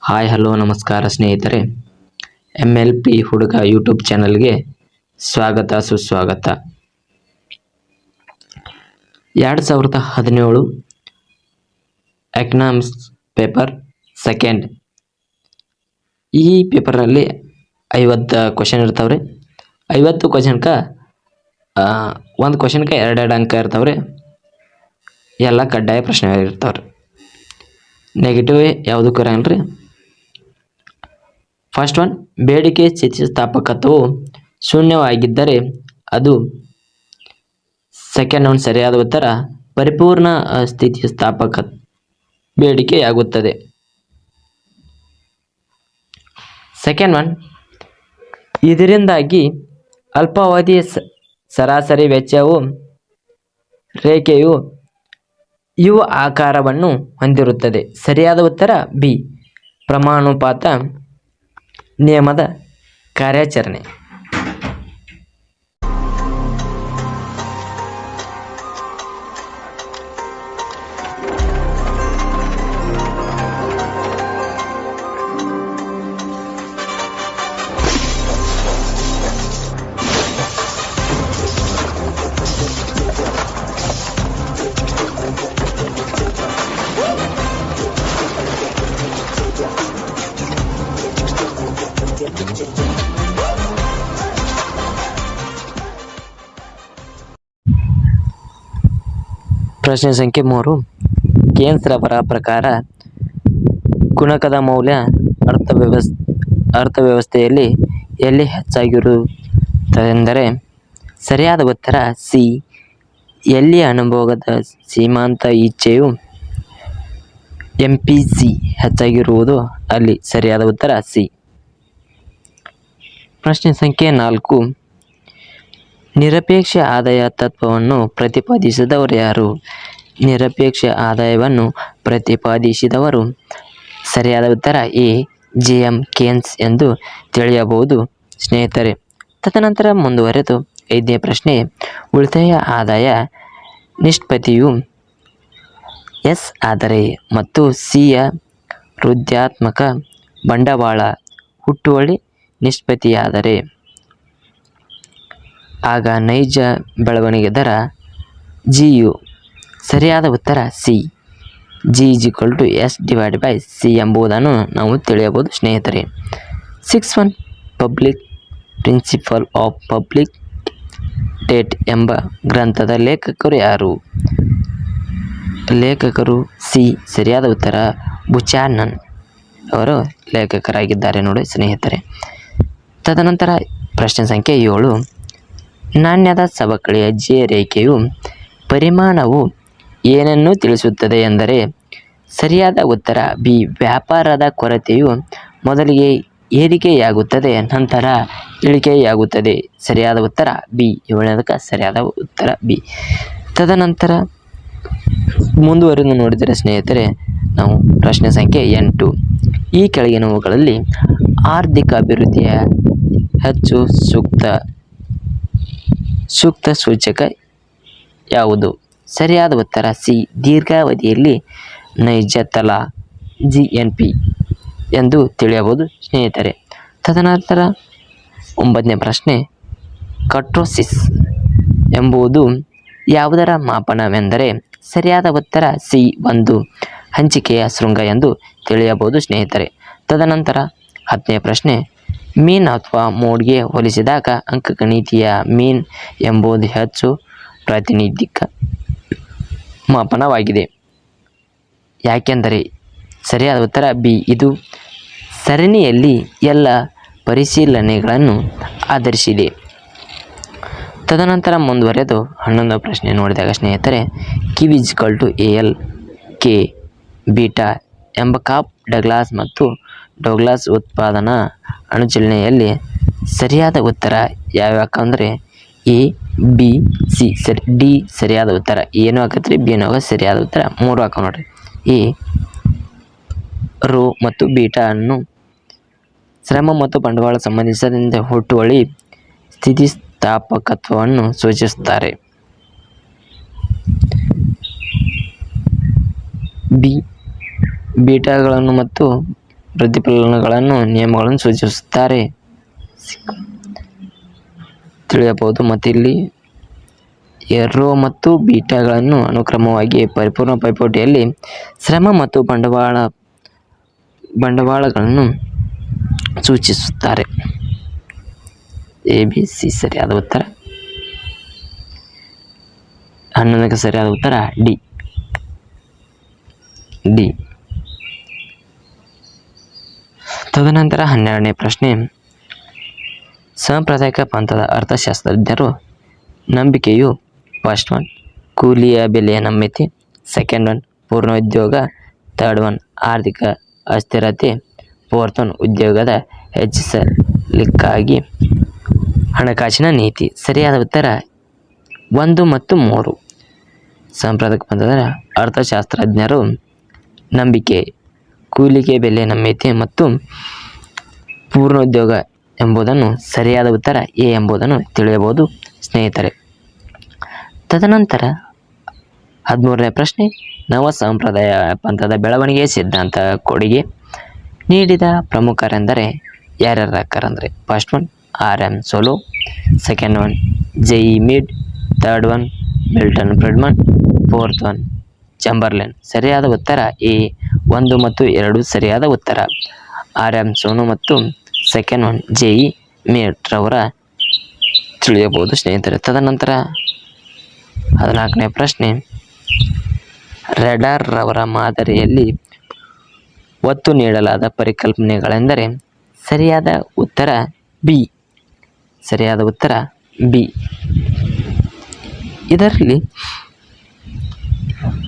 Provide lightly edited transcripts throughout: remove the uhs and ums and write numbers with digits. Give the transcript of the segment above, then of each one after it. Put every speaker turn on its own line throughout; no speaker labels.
Hi hello ನಮಸ್ಕಾರ ಸ್ನೇಹಿತರೆ, MLP ಹುಡುಗ ಯೂಟ್ಯೂಬ್ ಚಾನಲ್ಗೆ ಸ್ವಾಗತ ಸುಸ್ವಾಗತ. 2017 ಎಕನಾಮಿಕ್ಸ್ ಪೇಪರ್ ಸೆಕೆಂಡ್. ಈ ಪೇಪರ್ನಲ್ಲಿ 50 ಕ್ವಶನ್ ಇರ್ತಾವ್ರಿ. 50 ಕ್ವಶನ್ಕ ಒಂದು ಕ್ವಶನ್ಗೆ 2 ಅಂಕ ಇರ್ತಾವ್ರಿ. ಎಲ್ಲ ಕಡ್ಡಾಯ ಪ್ರಶ್ನೆಗಳು ಇರ್ತಾವ್ರಿ. ನೆಗೆಟಿವ್ ಯಾವುದಕ್ಕೂ ಇರಂಗಿಲ್ರಿ. ಫಸ್ಟ್ ಒನ್, ಬೇಡಿಕೆ ಸ್ಥಿತಿಸ್ಥಾಪಕತ್ವವು ಶೂನ್ಯವಾಗಿದ್ದರೆ ಅದು. ಸೆಕೆಂಡ್ ಒನ್, ಸರಿಯಾದ ಉತ್ತರ ಪರಿಪೂರ್ಣ ಸ್ಥಿತಿಸ್ಥಾಪಕ ಬೇಡಿಕೆಯಾಗುತ್ತದೆ. ಸೆಕೆಂಡ್ ಒನ್, ಇದರಿಂದಾಗಿ ಅಲ್ಪಾವಧಿ ಸರಾಸರಿ ವೆಚ್ಚವು ರೇಖೆಯು ಯುವ ಆಕಾರವನ್ನು ಹೊಂದಿರುತ್ತದೆ. ಸರಿಯಾದ ಉತ್ತರ ಬಿ, ಪ್ರಮಾಣುಪಾತ ನಿಯಮದ ಕಾರ್ಯಾಚರಣೆ. ಪ್ರಶ್ನೆ ಸಂಖ್ಯೆ 3, ಕೇನ್ಸ್ ರವರ ಪ್ರಕಾರ ಗುಣಕದ ಮೌಲ್ಯ ಅರ್ಥವ್ಯವಸ್ಥೆಯಲ್ಲಿ ಎಲ್ಲಿ ಹೆಚ್ಚಾಗಿರುತ್ತದೆಂದರೆ. ಸರಿಯಾದ ಉತ್ತರ ಸಿ, ಎಲ್ಲಿ ಅನುಭೋಗದ ಸೀಮಾಂತ ಇಚ್ಛೆಯು MPC ಹೆಚ್ಚಾಗಿರುವುದು ಅಲ್ಲಿ. ಸರಿಯಾದ ಉತ್ತರ ಸಿ. ಪ್ರಶ್ನೆ ಸಂಖ್ಯೆ 4, ನಿರಪೇಕ್ಷ ಆದಾಯ ತತ್ವವನ್ನು ಪ್ರತಿಪಾದಿಸಿದವರು ಯಾರು? ನಿರಪೇಕ್ಷ ಆದಾಯವನ್ನು ಪ್ರತಿಪಾದಿಸಿದವರು. ಸರಿಯಾದ ಉತ್ತರ ಎ, JM ಕೇನ್ಸ್ ಎಂದು ತಿಳಿಯಬಹುದು ಸ್ನೇಹಿತರೆ. ತದನಂತರ ಮುಂದುವರೆದು 5ನೇ ಪ್ರಶ್ನೆ, ಉಳಿತಾಯ ಆದಾಯ ನಿಷ್ಪತ್ತಿಯು S ಆದರೆ ಮತ್ತು C ಯ ಋಣಾತ್ಮಕ ಬಂಡವಾಳ ಹುಟ್ಟುವಳಿ ನಿಷ್ಪತ್ತಿಯಾದರೆ ಆಗ ನೈಜ ಬೆಳವಣಿಗೆ ದರ G ಯು. ಸರಿಯಾದ ಉತ್ತರ ಸಿ, G = S/C ಎಂಬುದನ್ನು ನಾವು ತಿಳಿಯಬಹುದು ಸ್ನೇಹಿತರೆ. 6 public principle of public debt ಎಂಬ ಗ್ರಂಥದ ಲೇಖಕರು ಯಾರು? ಲೇಖಕರು ಸಿ, ಸರಿಯಾದ ಉತ್ತರ ಬುಚಾನನ್ ಅವರು ಲೇಖಕರಾಗಿದ್ದಾರೆ ನೋಡಿ ಸ್ನೇಹಿತರೆ. ತದನಂತರ ಪ್ರಶ್ನೆ ಸಂಖ್ಯೆ 7, ನಾಣ್ಯದ ಸವಕಳಿಯ J ರೇಖೆಯು ಪರಿಮಾಣವು ಏನನ್ನು ತಿಳಿಸುತ್ತದೆ ಎಂದರೆ. ಸರಿಯಾದ ಉತ್ತರ ಬಿ, ವ್ಯಾಪಾರದ ಕೊರತೆಯು ಮೊದಲಿಗೆ ಏರಿಕೆಯಾಗುತ್ತದೆ ನಂತರ ಇಳಿಕೆಯಾಗುತ್ತದೆ. ಸರಿಯಾದ ಉತ್ತರ ಬಿ, 7ನೇದಕ್ಕೆ ಸರಿಯಾದ ಉತ್ತರ ಬಿ. ತದನಂತರ ಮುಂದುವರೆದು ನೋಡಿದರೆ ಸ್ನೇಹಿತರೆ, ನಾವು ಪ್ರಶ್ನೆ ಸಂಖ್ಯೆ 8, ಈ ಕೆಳಗಿನವುಗಳಲ್ಲಿ ಆರ್ಥಿಕ ಅಭಿವೃದ್ಧಿಯ ಹೆಚ್ಚು ಸೂಕ್ತ ಸೂಚಕ ಯಾವುದು? ಸರಿಯಾದ ಉತ್ತರ ಸಿ, ದೀರ್ಘಾವಧಿಯಲ್ಲಿ ನೈಜ ತಲಾ GNP ಎಂದು ತಿಳಿಯಬಹುದು ಸ್ನೇಹಿತರೆ. ತದನಂತರ 9ನೇ ಪ್ರಶ್ನೆ, ಕರ್ಟೋಸಿಸ್ ಎಂಬುದು ಯಾವುದರ ಮಾಪನವೆಂದರೆ. ಸರಿಯಾದ ಉತ್ತರ ಸಿ, ಒಂದು ಹಂಚಿಕೆಯ ಶೃಂಗ ಎಂದು ತಿಳಿಯಬಹುದು ಸ್ನೇಹಿತರೆ. ತದನಂತರ 10ನೇ ಪ್ರಶ್ನೆ, ಮೀನ್ ಅಥವಾ ಮೋಡ್ಗೆ ಹೋಲಿಸಿದಾಗ ಅಂಕಗಣಿತೀಯ ಮೀನ್ ಎಂಬುದು ಹೆಚ್ಚು ಪ್ರಾತಿನಿಧಿಕ ಮಾಪನವಾಗಿದೆ. ಯಾಕೆಂದರೆ. ಸರಿಯಾದ ಉತ್ತರ ಬಿ, ಇದು ಸರಣಿಯಲ್ಲಿ ಎಲ್ಲ ಪರಿಶೀಲನೆಗಳನ್ನು ಆಧರಿಸಿದೆ. ತದನಂತರ ಮುಂದುವರೆದು 11ನೇ ಪ್ರಶ್ನೆ ನೋಡಿದಾಗ ಸ್ನೇಹಿತರೆ, Q = AL K ಬೀಟಾ ಎಂಬ ಕಾಪ್ ಡಗ್ಲಾಸ್ ಮತ್ತು ಡಗ್ಲಾಸ್ ಉತ್ಪಾದನಾ ಅನುಚಲನೆಯಲ್ಲಿ ಸರಿಯಾದ ಉತ್ತರ ಯಾವ್ಯಾಕಂದ್ರೆ ಎ, ಬಿ, ಸಿ, ಡಿ ಸರಿಯಾದ ಉತ್ತರ. ಏನು ಹಾಕತ್ರಿ, ಬಿನೂ ಆಗ ಸರಿಯಾದ ಉತ್ತರ. 3 ಹಾಕ ನೋಡ್ರಿ. ಎ, ರೋ ಮತ್ತು ಬೀಟಾ ಅನ್ನು ಶ್ರಮ ಮತ್ತು ಬಂಡವಾಳ ಸಂಬಂಧಿಸಿದಂತೆ ಹುಟ್ಟುವಳಿ ಸ್ಥಿತಿಸ್ಥಾಪಕತ್ವವನ್ನು ಸೂಚಿಸುತ್ತಾರೆ. ಬಿ, ಬೀಟಾಗಳನ್ನು ಮತ್ತು ಪ್ರತಿಫಲನಗಳನ್ನು ನಿಯಮಗಳನ್ನು ಸೂಚಿಸುತ್ತಾರೆ ತಿಳಿಯಬಹುದು. ಮತ್ತು ಇಲ್ಲಿ ರೋ ಮತ್ತು ಬೀಟಾಗಳನ್ನು ಅನುಕ್ರಮವಾಗಿ ಪರಿಪೂರ್ಣ ಪೈಪೋಟಿಯಲ್ಲಿ ಶ್ರಮ ಮತ್ತು ಬಂಡವಾಳಗಳನ್ನು ಸೂಚಿಸುತ್ತಾರೆ. ABC ಸರಿಯಾದ ಉತ್ತರ. 11ಕ್ಕೆ ಸರಿಯಾದ ಉತ್ತರ ಡಿ. ತದನಂತರ 12ನೇ ಪ್ರಶ್ನೆ, ಸಾಂಪ್ರದಾಯಿಕ ಪಂಥದ ಅರ್ಥಶಾಸ್ತ್ರಜ್ಞರು ನಂಬಿಕೆಯು ಫಸ್ಟ್ ಒನ್ ಕೂಲಿಯ ಬೆಲೆಯ ನಮ್ಯತೆ, ಸೆಕೆಂಡ್ ಒನ್ ಪೂರ್ಣೋದ್ಯೋಗ, ಥರ್ಡ್ ಒನ್ ಆರ್ಥಿಕ ಅಸ್ಥಿರತೆ, ಫೋರ್ತ್ ಒನ್ ಉದ್ಯೋಗದ ಹೆಚ್ಚಿಸಲಿಕ್ಕಾಗಿ ಹಣಕಾಸಿನ ನೀತಿ. ಸರಿಯಾದ ಉತ್ತರ 1 ಮತ್ತು 3. ಸಾಂಪ್ರದಾಯಿಕ ಪಂಥದ ಅರ್ಥಶಾಸ್ತ್ರಜ್ಞರು ನಂಬಿಕೆ, ಕೂಲಿಗೆ ಬೆಲೆ ನಮ್ಯತೆ ಮತ್ತು ಪೂರ್ಣೋದ್ಯೋಗ ಎಂಬುದನ್ನು ಸರಿಯಾದ ಉತ್ತರ ಎ ಎಂಬುದನ್ನು ತಿಳಿಯಬಹುದು ಸ್ನೇಹಿತರೆ. ತದನಂತರ 13ನೇ ಪ್ರಶ್ನೆ, ನವ ಸಂಪ್ರದಾಯ ಪಂಥದ ಬೆಳವಣಿಗೆ ಸಿದ್ಧಾಂತ ಕೊಡುಗೆ ನೀಡಿದ ಪ್ರಮುಖರೆಂದರೆ ಯಾರ್ಯಾರಕ್ಕರಂದರೆ first one R.M. Solow, second one J.E. Meade, third one Milton Friedman, fourth one Chamberlain. ಸರಿಯಾದ ಉತ್ತರ ಎ 1 ಮತ್ತು 2 ಸರಿಯಾದ ಉತ್ತರ. R.M. ಸೋಲೋ ಮತ್ತು ಸೆಕೆಂಡ್ ಒನ್ J.E. ಮಿಡ್ ರವರ ತಿಳಿಯಬಹುದು ಸ್ನೇಹಿತರೆ. ತದನಂತರ 14ನೇ ಪ್ರಶ್ನೆ, ರೆಡಾರ್ ರವರ ಮಾದರಿಯಲ್ಲಿ ಒತ್ತು ನೀಡಲಾದ ಪರಿಕಲ್ಪನೆಗಳೆಂದರೆ ಸರಿಯಾದ ಉತ್ತರ ಬಿ. ಸರಿಯಾದ ಉತ್ತರ ಬಿ. ಇದರಲ್ಲಿ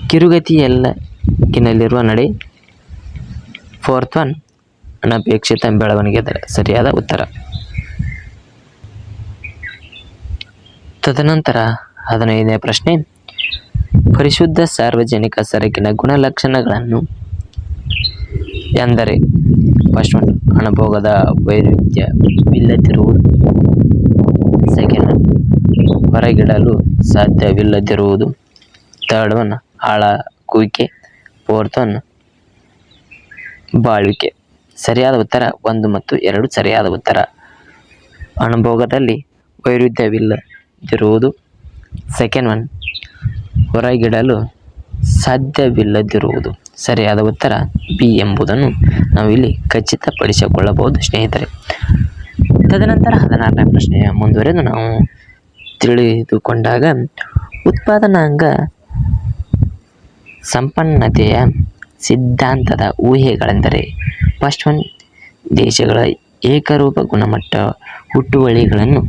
ಕಿರುಗತಿಯಲ್ಲಿರುವ ನಡೆ, ಫೋರ್ತ್ ಒನ್ ಅನಪೇಕ್ಷಿತ ಬೆಳವಣಿಗೆ ದರ. ಸರಿಯಾದ ಉತ್ತರ. ತದನಂತರ 15ನೇ ಪ್ರಶ್ನೆ, ಪರಿಶುದ್ಧ ಸಾರ್ವಜನಿಕ ಸರಕಿನ ಗುಣಲಕ್ಷಣಗಳನ್ನು ಎಂದರೆ ಫಸ್ಟ್ ಒನ್ ಹಣಭೋಗದ ವೈರುಧ್ಯವಿಲ್ಲದಿರುವುದು, ಸೆಕೆಂಡ್ ಒನ್ ಹೊರಗಿಡಲು ಸಾಧ್ಯವಿಲ್ಲದಿರುವುದು, ಥರ್ಡ್ ಒನ್ ಹಾಳಾಗುವಿಕೆ, ಫೋರ್ತ್ ಒನ್ ಬಾಳುವಿಕೆ. ಸರಿಯಾದ ಉತ್ತರ 1 ಮತ್ತು 2 ಸರಿಯಾದ ಉತ್ತರ. ಅನುಭೋಗದಲ್ಲಿ ವೈರುಧ್ಯವಿಲ್ಲದಿರುವುದು, ಸೆಕೆಂಡ್ ಒನ್ ಹೊರಗಿಡಲು ಸಾಧ್ಯವಿಲ್ಲದಿರುವುದು. ಸರಿಯಾದ ಉತ್ತರ ಬಿ ಎಂಬುದನ್ನು ನಾವು ಇಲ್ಲಿ ಖಚಿತಪಡಿಸಿಕೊಳ್ಳಬಹುದು ಸ್ನೇಹಿತರೆ. ತದನಂತರ 16ನೇ ಪ್ರಶ್ನೆಯ ಮುಂದುವರೆದು ನಾವು ತಿಳಿದುಕೊಂಡಾಗ ಉತ್ಪಾದನಾಂಗ ಸಂಪನ್ನತೆಯ ಸಿದ್ಧಾಂತದ ಊಹೆಗಳೆಂದರೆ ಫಸ್ಟ್ ಒನ್ ದೇಶಗಳ ಏಕರೂಪ ಗುಣಮಟ್ಟ ಹುಟ್ಟುವಳಿಗಳನ್ನು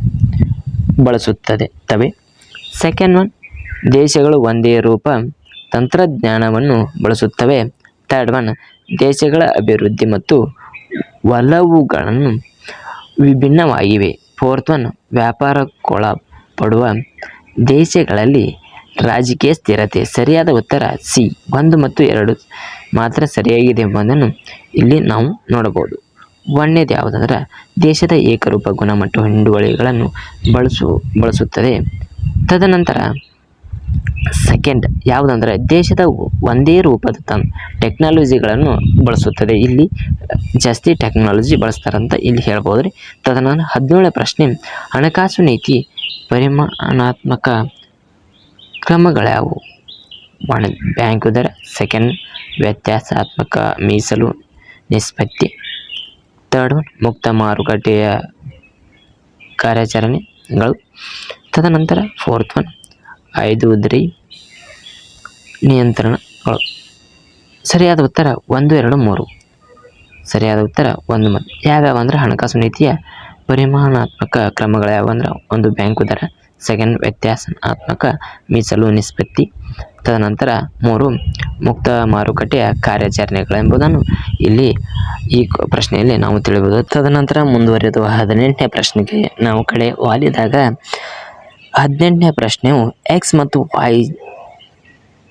ಬಳಸುತ್ತವೆ, ಸೆಕೆಂಡ್ ಒನ್ ದೇಶಗಳು ಒಂದೇ ರೂಪ ತಂತ್ರಜ್ಞಾನವನ್ನು ಬಳಸುತ್ತವೆ, ಥರ್ಡ್ ಒನ್ ದೇಶಗಳ ಅಭಿವೃದ್ಧಿ ಮತ್ತು ಒಲವುಗಳನ್ನು ವಿಭಿನ್ನವಾಗಿವೆ, ಫೋರ್ತ್ ಒನ್ ವ್ಯಾಪಾರಕ್ಕೊಳಪಡುವ ದೇಶಗಳಲ್ಲಿ ರಾಜಕೀಯ ಸ್ಥಿರತೆ. ಸರಿಯಾದ ಉತ್ತರ ಸಿ 1 ಮತ್ತು 2 ಮಾತ್ರ ಸರಿಯಾಗಿದೆ ಎಂಬುದನ್ನು ಇಲ್ಲಿ ನಾವು ನೋಡಬಹುದು. ಒಂದನೇದು ಯಾವುದಂದ್ರೆ ದೇಶದ ಏಕರೂಪ ಗುಣಮಟ್ಟ ಹಿಂಡುವಳಿಗಳನ್ನು ಬಳಸುತ್ತದೆ. ತದನಂತರ ಸೆಕೆಂಡ್ ಯಾವುದಂದ್ರೆ ದೇಶದ ಒಂದೇ ರೂಪದ ಟೆಕ್ನಾಲಜಿಗಳನ್ನು ಬಳಸುತ್ತದೆ. ಇಲ್ಲಿ ಜಾಸ್ತಿ ಟೆಕ್ನಾಲಜಿ ಬಳಸ್ತಾರಂತ ಇಲ್ಲಿ ಹೇಳ್ಬೋದು ರೀ. ತದನಂತರ 17ನೇ ಪ್ರಶ್ನೆ, ಹಣಕಾಸು ನೀತಿ ಪರಿಮಾಣಾತ್ಮಕ ಕ್ರಮಗಳ್ಯಾವು? ಬ್ಯಾಂಕು ದರ, ಸೆಕೆಂಡ್ ವ್ಯತ್ಯಾಸಾತ್ಮಕ ಮೀಸಲು ನಿಷ್ಪತ್ತಿ, ಥರ್ಡ್ ಒನ್ ಮುಕ್ತ ಮಾರುಕಟ್ಟೆಯ ಕಾರ್ಯಾಚರಣೆಗಳು, ತದನಂತರ ಫೋರ್ತ್ ಒನ್ 5 ದ್ರಿ ನಿಯಂತ್ರಣಗಳು. ಸರಿಯಾದ ಉತ್ತರ 1, 2, 3. ಸರಿಯಾದ ಉತ್ತರ 1 ಮತ್ತು ಯಾವ್ಯಾವ ಅಂದ್ರೆ ಹಣಕಾಸು ನೀತಿಯ ಪರಿಮಾಣಾತ್ಮಕ ಕ್ರಮಗಳು ಯಾವಂದ್ರೆ ಒಂದು ಬ್ಯಾಂಕು ದರ, ಸೆಕೆಂಡ್ ವ್ಯತ್ಯಾಸಾತ್ಮಕ ಮೀಸಲು ನಿಷ್ಪತ್ತಿ, ತದನಂತರ 3 ಮುಕ್ತ ಮಾರುಕಟ್ಟೆಯ ಕಾರ್ಯಾಚರಣೆಗಳೆಂಬುದನ್ನು ಇಲ್ಲಿ ಈ ಪ್ರಶ್ನೆಯಲ್ಲಿ ನಾವು ತಿಳಿಯಬಹುದು. ತದನಂತರ ಮುಂದುವರೆದು 18ನೇ ಪ್ರಶ್ನೆಗೆ ನಾವು ಕಡೆ ವಾಲಿದಾಗ 18ನೇ ಪ್ರಶ್ನೆಯು ಎಕ್ಸ್ ಮತ್ತು ವೈ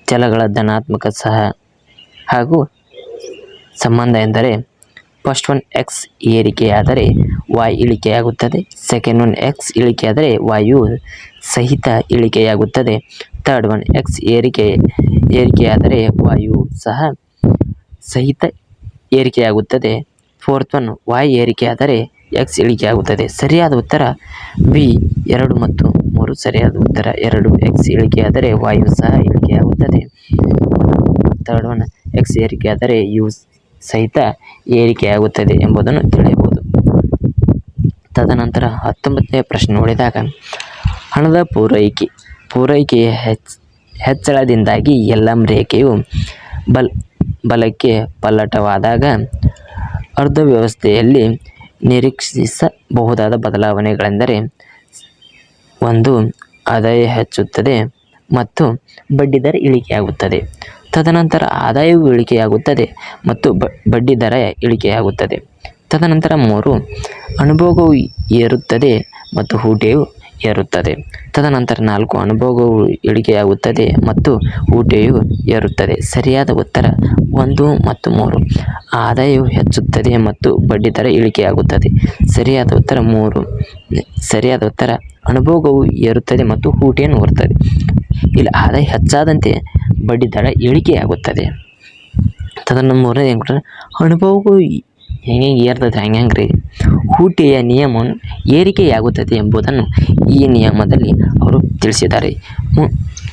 ಚಲಗಳ ಧನಾತ್ಮಕ ಹಾಗೂ ಸಂಬಂಧ ಎಂದರೆ ಫಸ್ಟ್ ಒನ್ ಎಕ್ಸ್ ಏರಿಕೆಯಾದರೆ ವೈ ಇಳಿಕೆಯಾಗುತ್ತದೆ, ಸೆಕೆಂಡ್ ಒನ್ ಎಕ್ಸ್ ಇಳಿಕೆಯಾದರೆ ವಾಯು ಸಹಿತ ಇಳಿಕೆಯಾಗುತ್ತದೆ, ಥರ್ಡ್ ಒನ್ ಎಕ್ಸ್ ಏರಿಕೆಯಾದರೆ ವಾಯು ಸಹ ಸಹಿತ ಏರಿಕೆಯಾಗುತ್ತದೆ, ಫೋರ್ತ್ ಒನ್ y ಏರಿಕೆಯಾದರೆ x ಇಳಿಕೆಯಾಗುತ್ತದೆ. ಸರಿಯಾದ ಉತ್ತರ ಬಿ 2 ಮತ್ತು 3 ಸರಿಯಾದ ಉತ್ತರ 2. x ಇಳಿಕೆಯಾದರೆ y ಸಹ ಇಳಿಕೆಯಾಗುತ್ತದೆ. ಥರ್ಡ್ ಒನ್ x ಏರಿಕೆಯಾದರೆ u ಸಹಿತ ಏರಿಕೆಯಾಗುತ್ತದೆ ಎಂಬುದನ್ನು ತಿಳಿಯಬಹುದು. ತದನಂತರ 19ನೇ ಪ್ರಶ್ನೆ ನೋಡಿದಾಗ ಹಣದ ಪೂರೈಕೆಯ ಹೆಚ್ಚಳದಿಂದಾಗಿ LM ರೇಖೆಯು ಬಲಕ್ಕೆ ಪಲ್ಲಟವಾದಾಗ ಅರ್ಥವ್ಯವಸ್ಥೆಯಲ್ಲಿ ನಿರೀಕ್ಷಿಸಬಹುದಾದ ಬದಲಾವಣೆಗಳೆಂದರೆ 1. ಆದಾಯ ಹೆಚ್ಚುತ್ತದೆ ಮತ್ತು ಬಡ್ಡಿದರ ಇಳಿಕೆಯಾಗುತ್ತದೆ. ತದನಂತರ ಆದಾಯವು ಇಳಿಕೆಯಾಗುತ್ತದೆ ಮತ್ತು ಬಡ್ಡಿದರ ಇಳಿಕೆಯಾಗುತ್ತದೆ. ತದನಂತರ 3. ಅನುಭೋಗವು ಏರುತ್ತದೆ ಮತ್ತು ಹೂಟೆಯು ಏರುತ್ತದೆ. ತದನಂತರ 4. ಅನುಭೋಗವು ಇಳಿಕೆಯಾಗುತ್ತದೆ ಮತ್ತು ಹೂಟೆಯು ಏರುತ್ತದೆ. ಸರಿಯಾದ ಉತ್ತರ 1 ಮತ್ತು 3. ಆದಾಯವು ಹೆಚ್ಚುತ್ತದೆ ಮತ್ತು ಬಡ್ಡಿದರ ಇಳಿಕೆಯಾಗುತ್ತದೆ. ಸರಿಯಾದ ಉತ್ತರ 3. ಸರಿಯಾದ ಉತ್ತರ ಅನುಭೋಗವು ಏರುತ್ತದೆ ಮತ್ತು ಹೂಟೆಯನ್ನು ಏರುತ್ತದೆ. ಇಲ್ಲಿ ಆದಾಯ ಹೆಚ್ಚಾದಂತೆ ಬಡ್ಡಿದರ ಇಳಿಕೆಯಾಗುತ್ತದೆ. ತದನಂತರ 3ನೇ ಅನುಭೋಗವು ಹೆಂಗೆ ಏರ್ತದೆ ಹಂಗ್ರಿ ಹೂಟೆಯ ನಿಯಮವನ್ನು ಏರಿಕೆಯಾಗುತ್ತದೆ ಎಂಬುದನ್ನು ಈ ನಿಯಮದಲ್ಲಿ ಅವರು ತಿಳಿಸಿದ್ದಾರೆ.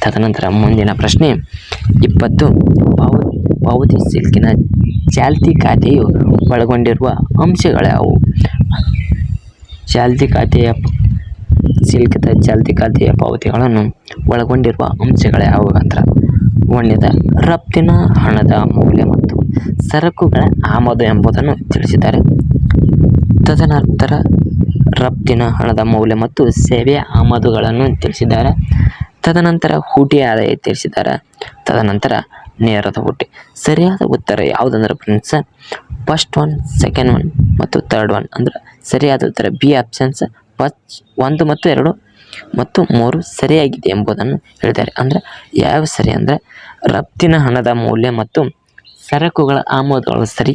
ತದನಂತರ ಮುಂದಿನ ಪ್ರಶ್ನೆ 20. ಪಾವತಿ ಸಿಲ್ಕಿನ ಚಾಲ್ತಿ ಖಾತೆಯು ಒಳಗೊಂಡಿರುವ ಅಂಶಗಳ್ಯಾವು? ಚಾಲ್ತಿ ಖಾತೆಯ ಪಾವತಿಗಳನ್ನು ಒಳಗೊಂಡಿರುವ ಅಂಶಗಳ್ಯಾವು ಅಂತ 1ನೇದು ರಫ್ತಿನ ಹಣದ ಮೌಲ್ಯ ಮತ್ತು ಸರಕುಗಳ ಆಮದು ಎಂಬುದನ್ನು ತಿಳಿಸಿದ್ದಾರೆ. ತದನಂತರ ರಫ್ತಿನ ಹಣದ ಮೌಲ್ಯ ಮತ್ತು ಸೇವೆಯ ಆಮದುಗಳನ್ನು ತಿಳಿಸಿದ್ದಾರೆ. ತದನಂತರ ಹೂಟೆಯ ಆದಾಯ ತಿಳಿಸಿದ್ದಾರೆ. ತದನಂತರ ನೇರದ ಹೂಟೆ. ಸರಿಯಾದ ಉತ್ತರ ಯಾವುದಂದ್ರೆ friends first one, second one ಮತ್ತು ಥರ್ಡ್ ಒನ್ ಅಂದ್ರೆ ಸರಿಯಾದ ಉತ್ತರ ಬಿ ಆಪ್ಷನ್ಸ್ 1 ಮತ್ತು 2 ಮತ್ತು 3 ಸರಿಯಾಗಿದೆ ಎಂಬುದನ್ನು ಹೇಳಿದ್ದಾರೆ. ಅಂದರೆ ಯಾವ ಸರಿ ಅಂದರೆ ರಫ್ತಿನ ಹಣದ ಮೌಲ್ಯ ಮತ್ತು ಸರಕುಗಳ ಆಮದುಗಳು ಸರಿ.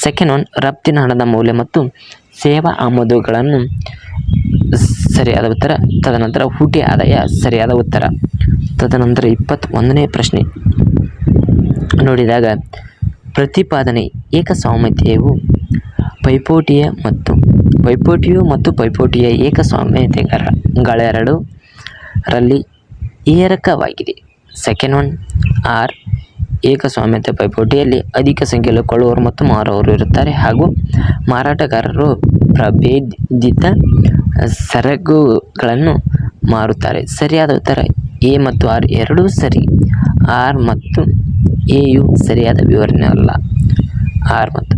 ಸೆಕೆಂಡ್ ಒನ್ ರಫ್ತಿನ ಹಣದ ಮೌಲ್ಯ ಮತ್ತು ಸೇವಾ ಆಮದುಗಳನ್ನು ಸರಿಯಾದ ಉತ್ತರ. ತದನಂತರ ಹೂಟೆ ಆದಾಯ ಸರಿಯಾದ ಉತ್ತರ. ತದನಂತರ 21ನೇ ಪ್ರಶ್ನೆ ನೋಡಿದಾಗ ಪ್ರತಿಪಾದನೆ ಏಕಸ್ವಾಮ್ಯತೆಯು ಪೈಪೋಟಿಯ ಏಕಸ್ವಾಮ್ಯತೆಗಳೆರಡರಲ್ಲಿ ಏರಕವಾಗಿದೆ. ಸೆಕೆಂಡ್ ಒನ್ ಆರ್ ಏಕಸ್ವಾಮ್ಯತೆ ಪೈಪೋಟಿಯಲ್ಲಿ ಅಧಿಕ ಸಂಖ್ಯೆಯಲ್ಲಿ ಕೊಳ್ಳುವವರು ಮತ್ತು ಮಾರುವವರು ಇರುತ್ತಾರೆ ಹಾಗೂ ಮಾರಾಟಗಾರರು ಪ್ರಭೇದಿತ ಸರಕುಗಳನ್ನು ಮಾರುತ್ತಾರೆ. ಸರಿಯಾದ ಉತ್ತರ ಎ ಮತ್ತು ಆರ್ ಎರಡೂ ಸರಿ. ಆರ್ ಮತ್ತು ಎಯು ಸರಿಯಾದ ವಿವರಣೆ ಅಲ್ಲ. ಆರ್ ಮತ್ತು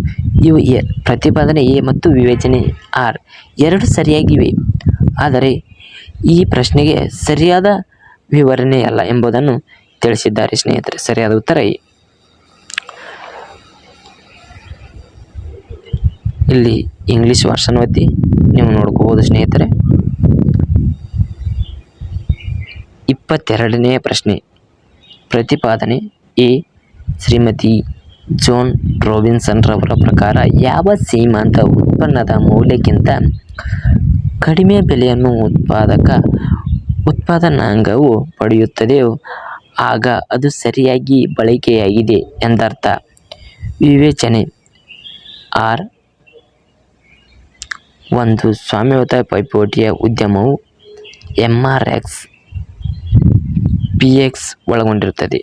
ಇವು ಪ್ರತಿಪಾದನೆ ಎ ಮತ್ತು ವಿವೇಚನೆ ಆರ್ ಎರಡು ಸರಿಯಾಗಿವೆ, ಆದರೆ ಈ ಪ್ರಶ್ನೆಗೆ ಸರಿಯಾದ ವಿವರಣೆಯಲ್ಲ ಎಂಬುದನ್ನು ತಿಳಿಸಿದ್ದಾರೆ ಸ್ನೇಹಿತರೆ. ಸರಿಯಾದ ಉತ್ತರ ಎ. ಇಲ್ಲಿ ಇಂಗ್ಲಿಷ್ ವರ್ಷನ್ ಓದಿ ನೀವು ನೋಡ್ಕೋಬಹುದು ಸ್ನೇಹಿತರೆ. 22ನೇ ಪ್ರಶ್ನೆ ಪ್ರತಿಪಾದನೆ ಎ ಶ್ರೀಮತಿ ಜೋನ್ ರಾಬಿನ್ಸನ್ ರವರ ಪ್ರಕಾರ ಯಾವ ಸೀಮಾಂತ ಉತ್ಪನ್ನದ ಮೌಲ್ಯಕ್ಕಿಂತ ಕಡಿಮೆ ಬೆಲೆಯನ್ನು ಉತ್ಪಾದನಾಂಗವು ಪಡೆಯುತ್ತದೆಯೋ ಆಗ ಅದು ಸರಿಯಾಗಿ ಬಳಕೆಯಾಗಿದೆ ಎಂದರ್ಥ. ವಿವೇಚನೆ ಆರ್ ಒಂದು ಸ್ವಾಮ್ಯಯುತ ಪೈಪೋಟಿಯ ಉದ್ಯಮವು ಎಂಆರ್ಎಕ್ಸ್ ಪಿಎಕ್ಸ್ ಒಳಗೊಂಡಿರುತ್ತದೆ.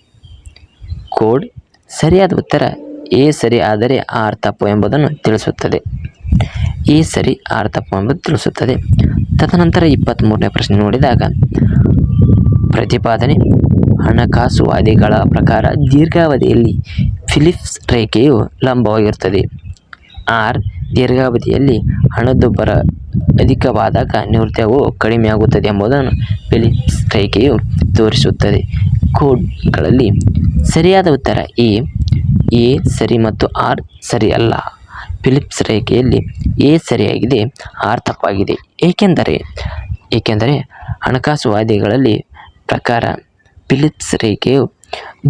ಕೋಡ್ ಸರಿಯಾದ ಉತ್ತರ ಎ ಸರಿ ಆದರೆ ಆರ್ ತಪ್ಪು ಎಂಬುದನ್ನು ತಿಳಿಸುತ್ತದೆ. ಎ ಸರಿ ಆರ್ ತಪ್ಪು ಎಂಬುದು ತಿಳಿಸುತ್ತದೆ. ತದನಂತರ 23ನೇ ಪ್ರಶ್ನೆ ನೋಡಿದಾಗ ಪ್ರತಿಪಾದನೆ ಹಣಕಾಸುವಾದಿಗಳ ಪ್ರಕಾರ ದೀರ್ಘಾವಧಿಯಲ್ಲಿ ಫಿಲಿಪ್ಸ್ ರೇಖೆಯು ಲಂಬವಾಗಿರುತ್ತದೆ. ಆರ್ ದೀರ್ಘಾವಧಿಯಲ್ಲಿ ಹಣದುಬ್ಬರ ಅಧಿಕವಾದಾಗ ನಿವೃತ್ತಿಯು ಕಡಿಮೆಯಾಗುತ್ತದೆ ಎಂಬುದನ್ನು ಫಿಲಿಪ್ಸ್ ರೇಖೆಯು ತೋರಿಸುತ್ತದೆ. ಕೋಡ್ಗಳಲ್ಲಿ ಸರಿಯಾದ ಉತ್ತರ ಎ ಸರಿ ಮತ್ತು ಆರ್ ಸರಿ ಅಲ್ಲ. ಫಿಲಿಪ್ಸ್ ರೇಖೆಯಲ್ಲಿ ಎ ಸರಿಯಾಗಿದೆ, ಆರ್ ತಪ್ಪಾಗಿದೆ. ಏಕೆಂದರೆ ಹಣಕಾಸುವಾದಿಗಳಲ್ಲಿ ಪ್ರಕಾರ ಫಿಲಿಪ್ಸ್ ರೇಖೆಯು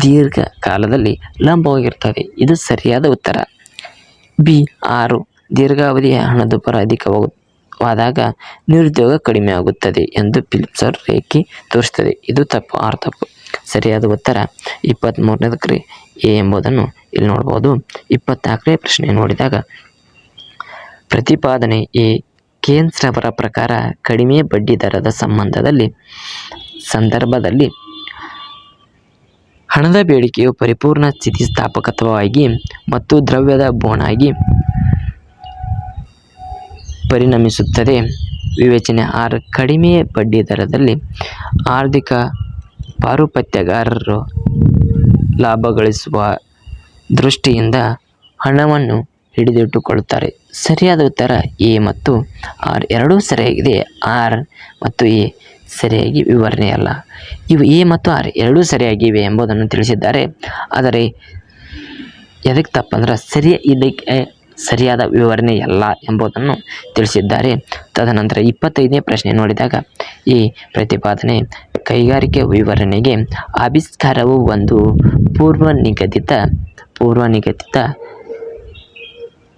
ದೀರ್ಘ ಕಾಲದಲ್ಲಿ ಲಂಬವಾಗಿರುತ್ತದೆ. ಇದು ಸರಿಯಾದ ಉತ್ತರ. ಬಿ 6 ದೀರ್ಘಾವಧಿಯ ಹಣದುಬ್ಬರ ಅಧಿಕವಾದಾಗ ನಿರುದ್ಯೋಗ ಕಡಿಮೆಯಾಗುತ್ತದೆ ಎಂದು ಫಿಲಿಪ್ಸ್ ರೇಖೆ ತೋರಿಸುತ್ತದೆ. ಇದು ತಪ್ಪು, ಆರ್ ತಪ್ಪು. ಸರಿಯಾದ ಉತ್ತರ 23ನೇದಕ್ಕೆ ಎ ಎಂಬುದನ್ನು ಇಲ್ಲಿ ನೋಡ್ಬೋದು. 24ನೇ ಪ್ರಶ್ನೆ ನೋಡಿದಾಗ ಪ್ರತಿಪಾದನೆ ಎ. ಕೇನ್ಸ್ ರವರ ಪ್ರಕಾರ ಕಡಿಮೆ ಬಡ್ಡಿ ದರದ ಸಂದರ್ಭದಲ್ಲಿ ಹಣದ ಬೇಡಿಕೆಯು ಪರಿಪೂರ್ಣ ಸ್ಥಿತಿಸ್ಥಾಪಕತ್ವವಾಗಿ ಮತ್ತು ದ್ರವ್ಯದ ಬೋನಾಗಿ ಪರಿಣಮಿಸುತ್ತದೆ. ವಿವೇಚನೆ 6. ಕಡಿಮೆ ಬಡ್ಡಿ ದರದಲ್ಲಿ ಆರ್ಥಿಕ ಪಾರುಪತ್ಯಗಾರರು ಲಾಭ ಗಳಿಸುವ ದೃಷ್ಟಿಯಿಂದ ಹಣವನ್ನು ಹಿಡಿದಿಟ್ಟುಕೊಳ್ಳುತ್ತಾರೆ. ಸರಿಯಾದ ಉತ್ತರ ಎ ಮತ್ತು ಆರ್ ಎರಡೂ ಸರಿಯಾಗಿದೆ. ಆರ್ ಮತ್ತು ಎ ಸರಿಯಾಗಿ ವಿವರಣೆಯಲ್ಲ. ಇವು ಎ ಮತ್ತು ಆರ್ ಎರಡೂ ಸರಿಯಾಗಿವೆ ಎಂಬುದನ್ನು ತಿಳಿಸಿದ್ದಾರೆ. ಆದರೆ ಎದಕ್ಕೆ ತಪ್ಪಂದ್ರೆ ಇದಕ್ಕೆ ಸರಿಯಾದ ವಿವರಣೆಯಲ್ಲ ಎಂಬುದನ್ನು ತಿಳಿಸಿದ್ದಾರೆ. ತದನಂತರ 25ನೇ ಪ್ರಶ್ನೆ ನೋಡಿದಾಗ ಈ ಪ್ರತಿಪಾದನೆ ಕೈಗಾರಿಕೆ ವಿವರಣೆಗೆ ಆವಿಷ್ಕಾರವು ಒಂದು ಪೂರ್ವನಿಗದಿತ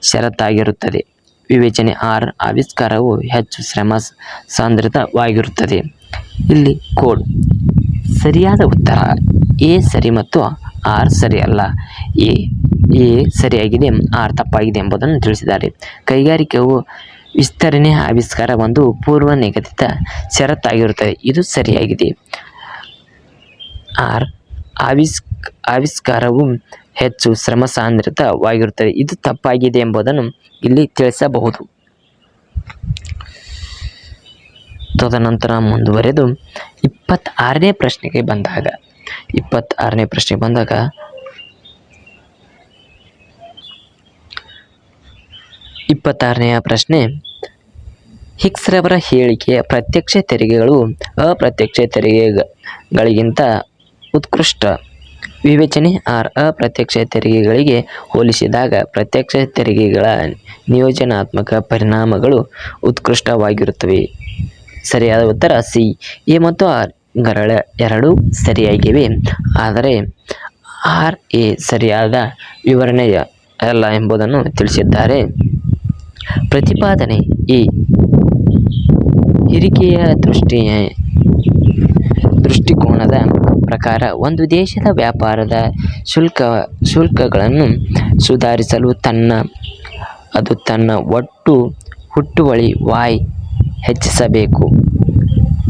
ಷರತ್ತಾಗಿರುತ್ತದೆ. ವಿವೇಚನೆ 6. ಆವಿಷ್ಕಾರವು ಹೆಚ್ಚು ಶ್ರಮ ಸಾಂದ್ರಿತವಾಗಿರುತ್ತದೆ. ಇಲ್ಲಿ ಕೋಡ್ ಸರಿಯಾದ ಉತ್ತರ ಎ ಸರಿ ಮತ್ತು ಆರ್ ಸರಿಯಲ್ಲ. ಎ ಸರಿಯಾಗಿದೆ, ಆರ್ ತಪ್ಪಾಗಿದೆ ಎಂಬುದನ್ನು ತಿಳಿಸಿದ್ದಾರೆ. ಕೈಗಾರಿಕೆಯು ವಿಸ್ತರಣೆ ಆವಿಷ್ಕಾರ ಒಂದು ಪೂರ್ವ ನಿಗದಿತ ಷರತ್ತಾಗಿರುತ್ತದೆ. ಇದು ಸರಿಯಾಗಿದೆ. ಆರ್ ಆವಿಷ್ಕಾರವು ಹೆಚ್ಚು ಶ್ರಮ ಸಾಂದ್ರಿತವಾಗಿರುತ್ತದೆ. ಇದು ತಪ್ಪಾಗಿದೆ ಎಂಬುದನ್ನು ಇಲ್ಲಿ ತಿಳಿಸಬಹುದು. ತದನಂತರ ಮುಂದುವರೆದು 26ನೇ ಪ್ರಶ್ನೆಗೆ ಬಂದಾಗ 26ನೆಯ ಪ್ರಶ್ನೆ ಹಿಕ್ಸ್ ರವರ ಹೇಳಿಕೆ ಪ್ರತ್ಯಕ್ಷ ತೆರಿಗೆಗಳು ಅಪ್ರತ್ಯಕ್ಷ ತೆರಿಗೆಗಳಿಗಿಂತ ಉತ್ಕೃಷ್ಟ. ವಿವೇಚನೆ 6. ಅಪ್ರತ್ಯಕ್ಷ ತೆರಿಗೆಗಳಿಗೆ ಹೋಲಿಸಿದಾಗ ಪ್ರತ್ಯಕ್ಷ ತೆರಿಗೆಗಳ ನಿಯೋಜನಾತ್ಮಕ ಪರಿಣಾಮಗಳು ಉತ್ಕೃಷ್ಟವಾಗಿರುತ್ತವೆ. ಸರಿಯಾದ ಉತ್ತರ ಸಿ. ಎ ಮತ್ತು ಆರ್ ಎರಡೂ ಸರಿಯಾಗಿವೆ. ಆದರೆ ಆರ್ ಎ ಸರಿಯಾದ ವಿವರಣೆಯಲ್ಲ ಎಂಬುದನ್ನು ತಿಳಿಸಿದ್ದಾರೆ. ಪ್ರತಿಪಾದನೆ ಎ ಹಿರಿಕೆಯ ದೃಷ್ಟಿಕೋನದ ಪ್ರಕಾರ ಒಂದು ದೇಶದ ವ್ಯಾಪಾರದ ಶುಲ್ಕಗಳನ್ನು ಸುಧಾರಿಸಲು ಅದು ತನ್ನ ಒಟ್ಟು ಹುಟ್ಟುವಳಿ Y ಹೆಚ್ಚಿಸಬೇಕು,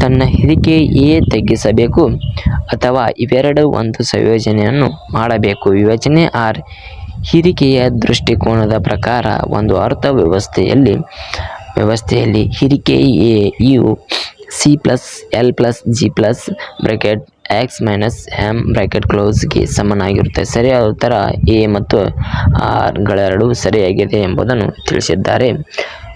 ತನ್ನ ಹಿರಿಕೆ ಎ ತಗ್ಗಿಸಬೇಕು ಅಥವಾ ಇವೆರಡೂ ಒಂದು ಸಂಯೋಜನೆಯನ್ನು ಮಾಡಬೇಕು. ವಿವೇಚನೆ 6. ಹಿರಿಕೆಯ ದೃಷ್ಟಿಕೋನದ ಪ್ರಕಾರ ಒಂದು ಅರ್ಥವ್ಯವಸ್ಥೆಯಲ್ಲಿ ಹಿರಿಕೆ ಯು C+L+G+(X-M) ಸಮನಾಗಿರುತ್ತೆ. ಸರಿಯಾದ ಉತ್ತರ ಎ ಮತ್ತು ಆರ್ ಗಳೆರಡೂ ಸರಿಯಾಗಿದೆ ಎಂಬುದನ್ನು ತಿಳಿಸಿದ್ದಾರೆ.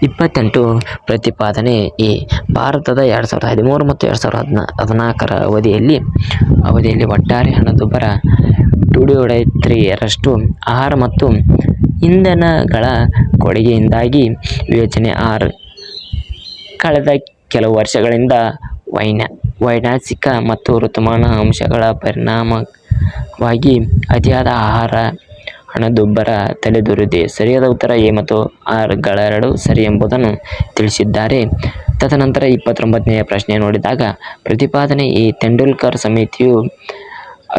28 ಪ್ರತಿಪಾದನೆ ಎ ಭಾರತದ 2013 ಮತ್ತು 2014ರ ಅವಧಿಯಲ್ಲಿ ಒಟ್ಟಾರೆ ಹಣದುಬ್ಬರ 2.3% ಆಹಾರ ಮತ್ತು ಇಂಧನಗಳ ಕೊಡುಗೆಯಿಂದಾಗಿ. ವಿವೇಚನೆ 6. ಕಳೆದ ಕೆಲವು ವರ್ಷಗಳಿಂದ ವೈನಾಸಿಕ ಮತ್ತು ಋತುಮಾನ ಅಂಶಗಳ ಪರಿಣಾಮವಾಗಿ ಅತಿಯಾದ ಆಹಾರ ಹಣದುಬ್ಬರ ತಲೆದೋರಿದೆ. ಸರಿಯಾದ ಉತ್ತರ ಎ ಮತ್ತು ಆರ್ ಗಳೆರಡೂ ಸರಿ ಎಂಬುದನ್ನು ತಿಳಿಸಿದ್ದಾರೆ. ತದನಂತರ 29ನೆಯ ಪ್ರಶ್ನೆ ನೋಡಿದಾಗ ಪ್ರತಿಪಾದನೆ ಎ ತೆಂಡೂಲ್ಕರ್ ಸಮಿತಿಯು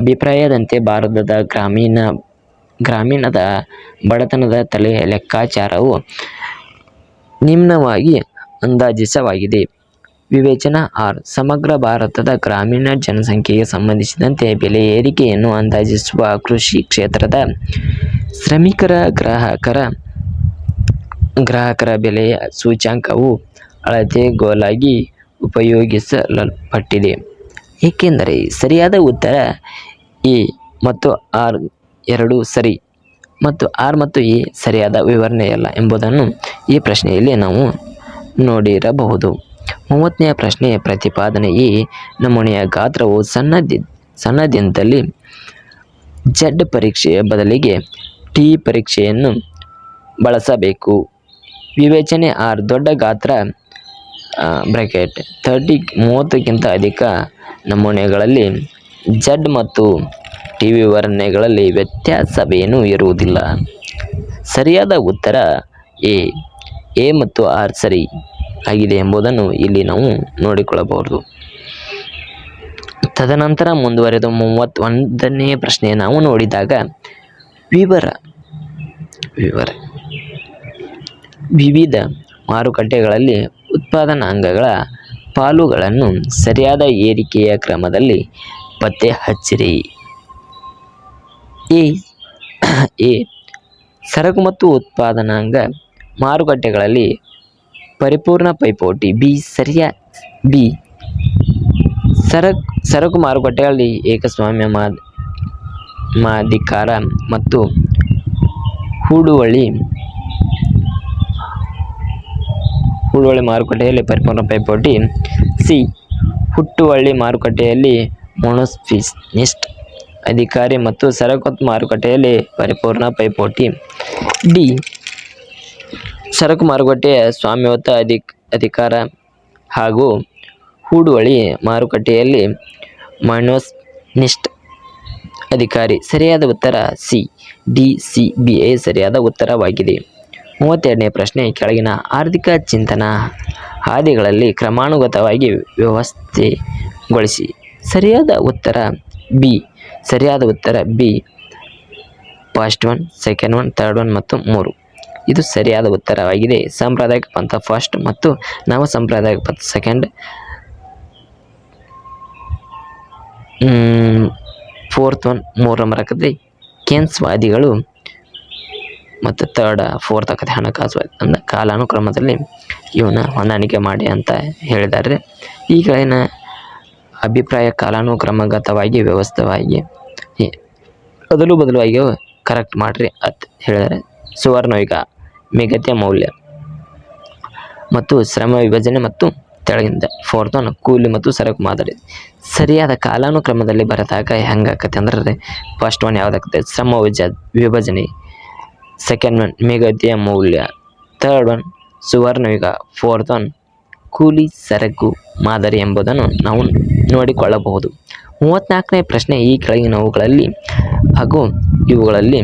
ಅಭಿಪ್ರಾಯದಂತೆ ಭಾರತದ ಗ್ರಾಮೀಣದ ಬಡತನದ ತಲೆ ಲೆಕ್ಕಾಚಾರವು ನಿಮ್ನವಾಗಿ ಅಂದಾಜಿಸವಾಗಿದೆ. ವಿವೇಚನಾ 6. ಸಮಗ್ರ ಭಾರತದ ಗ್ರಾಮೀಣ ಜನಸಂಖ್ಯೆಗೆ ಸಂಬಂಧಿಸಿದಂತೆ ಬೆಲೆ ಏರಿಕೆಯನ್ನು ಅಂದಾಜಿಸುವ ಕೃಷಿ ಕ್ಷೇತ್ರದ ಶ್ರಮಿಕರ ಗ್ರಾಹಕರ ಬೆಲೆಯ ಸೂಚ್ಯಂಕವು ಅಳತೆಗೋಲಾಗಿ ಉಪಯೋಗಿಸಲ್ಪಟ್ಟಿದೆ. ಏಕೆಂದರೆ ಸರಿಯಾದ ಉತ್ತರ ಎ ಮತ್ತು ಆರ್ ಎರಡೂ ಸರಿ ಮತ್ತು ಆರ್ ಮತ್ತು ಎ ಸರಿಯಾದ ವಿವರಣೆಯಲ್ಲ ಎಂಬುದನ್ನು ಈ ಪ್ರಶ್ನೆಯಲ್ಲಿ ನಾವು ನೋಡಿರಬಹುದು. 30ನೇ ಪ್ರಶ್ನೆ ಪ್ರತಿಪಾದನೆ ಎ ನಮೂನೆಯ ಗಾತ್ರವು ಸಣ್ಣದಿದ್ದಲ್ಲಿ Z ಪರೀಕ್ಷೆಯ ಬದಲಿಗೆ T ಪರೀಕ್ಷೆಯನ್ನು ಬಳಸಬೇಕು. ವಿವೇಚನೆ 6. ದೊಡ್ಡ ಗಾತ್ರ (30ಕ್ಕಿಂತ ಅಧಿಕ) ನಮೂನೆಗಳಲ್ಲಿ Z ಮತ್ತು T ವಿವರಣೆಗಳಲ್ಲಿ ವ್ಯತ್ಯಾಸವೇನೂ ಇರುವುದಿಲ್ಲ. ಸರಿಯಾದ ಉತ್ತರ ಎ ಮತ್ತು ಆರ್ ಸರಿ ಆಗಿದೆ ಎಂಬುದನ್ನು ಇಲ್ಲಿ ನಾವು ನೋಡಿಕೊಳ್ಳಬಹುದು. ತದನಂತರ ಮುಂದುವರೆದು 31ನೇ ಪ್ರಶ್ನೆ ನಾವು ನೋಡಿದಾಗ ವಿವಿಧ ಮಾರುಕಟ್ಟೆಗಳಲ್ಲಿ ಉತ್ಪಾದನಾಂಗಗಳ ಪಾಲುಗಳನ್ನು ಸರಿಯಾದ ಏರಿಕೆಯ ಕ್ರಮದಲ್ಲಿ ಪತ್ತೆ ಹಚ್ಚಿರಿ. ಎ ಸರಕು ಮತ್ತು ಉತ್ಪಾದನಾಂಗ ಮಾರುಕಟ್ಟೆಗಳಲ್ಲಿ ಪರಿಪೂರ್ಣ ಪೈಪೋಟಿ. ಬಿ ಸರಕು ಮಾರುಕಟ್ಟೆಗಳಲ್ಲಿ ಏಕಸ್ವಾಮ್ಯ ಮಾಧಿಕಾರ ಮತ್ತು ಹೂಡುವಳಿ ಮಾರುಕಟ್ಟೆಯಲ್ಲಿ ಪರಿಪೂರ್ಣ ಪೈಪೋಟಿ. ಸಿ ಹುಟ್ಟುವಳಿ ಮಾರುಕಟ್ಟೆಯಲ್ಲಿ ಮೊನೋಫಿನಿಸ್ಟ್ ಅಧಿಕಾರಿ ಮತ್ತು ಸರಕು ಮಾರುಕಟ್ಟೆಯಲ್ಲಿ ಪರಿಪೂರ್ಣ ಪೈಪೋಟಿ. ಡಿ ಸರಕು ಮಾರುಕಟ್ಟೆಯ ಸ್ವಾಮ್ಯಯುತ ಅಧಿಕಾರ ಹಾಗೂ ಹೂಡುವಳಿ ಮಾರುಕಟ್ಟೆಯಲ್ಲಿ ಮೊನೋಫಿನಿಸ್ಟ್ ಅಧಿಕಾರಿ. ಸರಿಯಾದ ಉತ್ತರ C D C B A ಸರಿಯಾದ ಉತ್ತರವಾಗಿದೆ. 32ನೇ ಪ್ರಶ್ನೆ, ಕೆಳಗಿನ ಆರ್ಥಿಕ ಚಿಂತನಾ ಹಾದಿಗಳಲ್ಲಿ ಕ್ರಮಾನುಗತವಾಗಿ ವ್ಯವಸ್ಥೆಗೊಳಿಸಿ. ಸರಿಯಾದ ಉತ್ತರ B first one, second one, third one ಮತ್ತು 3. ಇದು ಸರಿಯಾದ ಉತ್ತರವಾಗಿದೆ. ಸಾಂಪ್ರದಾಯಿಕ ಪಂಥ ಫಸ್ಟ್ ಮತ್ತು ನವ ಸಾಂಪ್ರದಾಯಿಕ ಪಂಥ ಸೆಕೆಂಡ್, ಫೋರ್ತ್ ಒನ್ 3 ನಂಬರ್ ಆಕತಿ ಕೇನ್ಸ್ವಾದಿಗಳು ಮತ್ತು ಫೋರ್ತ್ ಆಕತಿ ಹಣಕಾಸುವಾದಿ. ಅಂದರೆ ಕಾಲಾನುಕ್ರಮದಲ್ಲಿ ಇವನ್ನ ಹೊಂದಾಣಿಕೆ ಮಾಡಿ ಅಂತ ಹೇಳಿದ್ದಾರೆ. ಈ ಕೆಳಗಿನ ಅಭಿಪ್ರಾಯ ಕಾಲಾನುಕ್ರಮಗತವಾಗಿ ವ್ಯವಸ್ಥಿತವಾಗಿ ಅದಲು ಬದಲಾಗಿ ಕರೆಕ್ಟ್ ಮಾಡಿರಿ ಅಂತ ಹೇಳಿದ್ದಾರೆ. ಸುವರ್ಣಯುಗ, ಮಿಗತಿಯ ಮೌಲ್ಯ ಮತ್ತು ಶ್ರಮ ವಿಭಜನೆ ಮತ್ತು ತೆಳಗಿಂದ ಫೋರ್ತ್ ಒನ್ ಕೂಲಿ ಮತ್ತು ಸರಕು ಮಾದರಿ. ಸರಿಯಾದ ಕಾಲಾನುಕ್ರಮದಲ್ಲಿ ಬರೆದಾಗ ಹೆಂಗಾಕತ್ತೆ ಅಂದ್ರೆ ಫಸ್ಟ್ ಒನ್ ಯಾವುದಾಕತ್ತೆ ಶ್ರಮ ವಿಭಜನೆ, ಸೆಕೆಂಡ್ ಒನ್ ಮಿಗತಿಯ ಮೌಲ್ಯ, ಥರ್ಡ್ ಒನ್ ಸುವರ್ಣಯುಗ, ಫೋರ್ತ್ ಒನ್ ಕೂಲಿ ಸರಕು ಮಾದರಿ ಎಂಬುದನ್ನು ನಾವು ನೋಡಿಕೊಳ್ಳಬಹುದು. 34ನೇ ಪ್ರಶ್ನೆ, ಈ ಕೆಳಗಿನವುಗಳಲ್ಲಿ ಹಾಗೂ ಇವುಗಳಲ್ಲಿ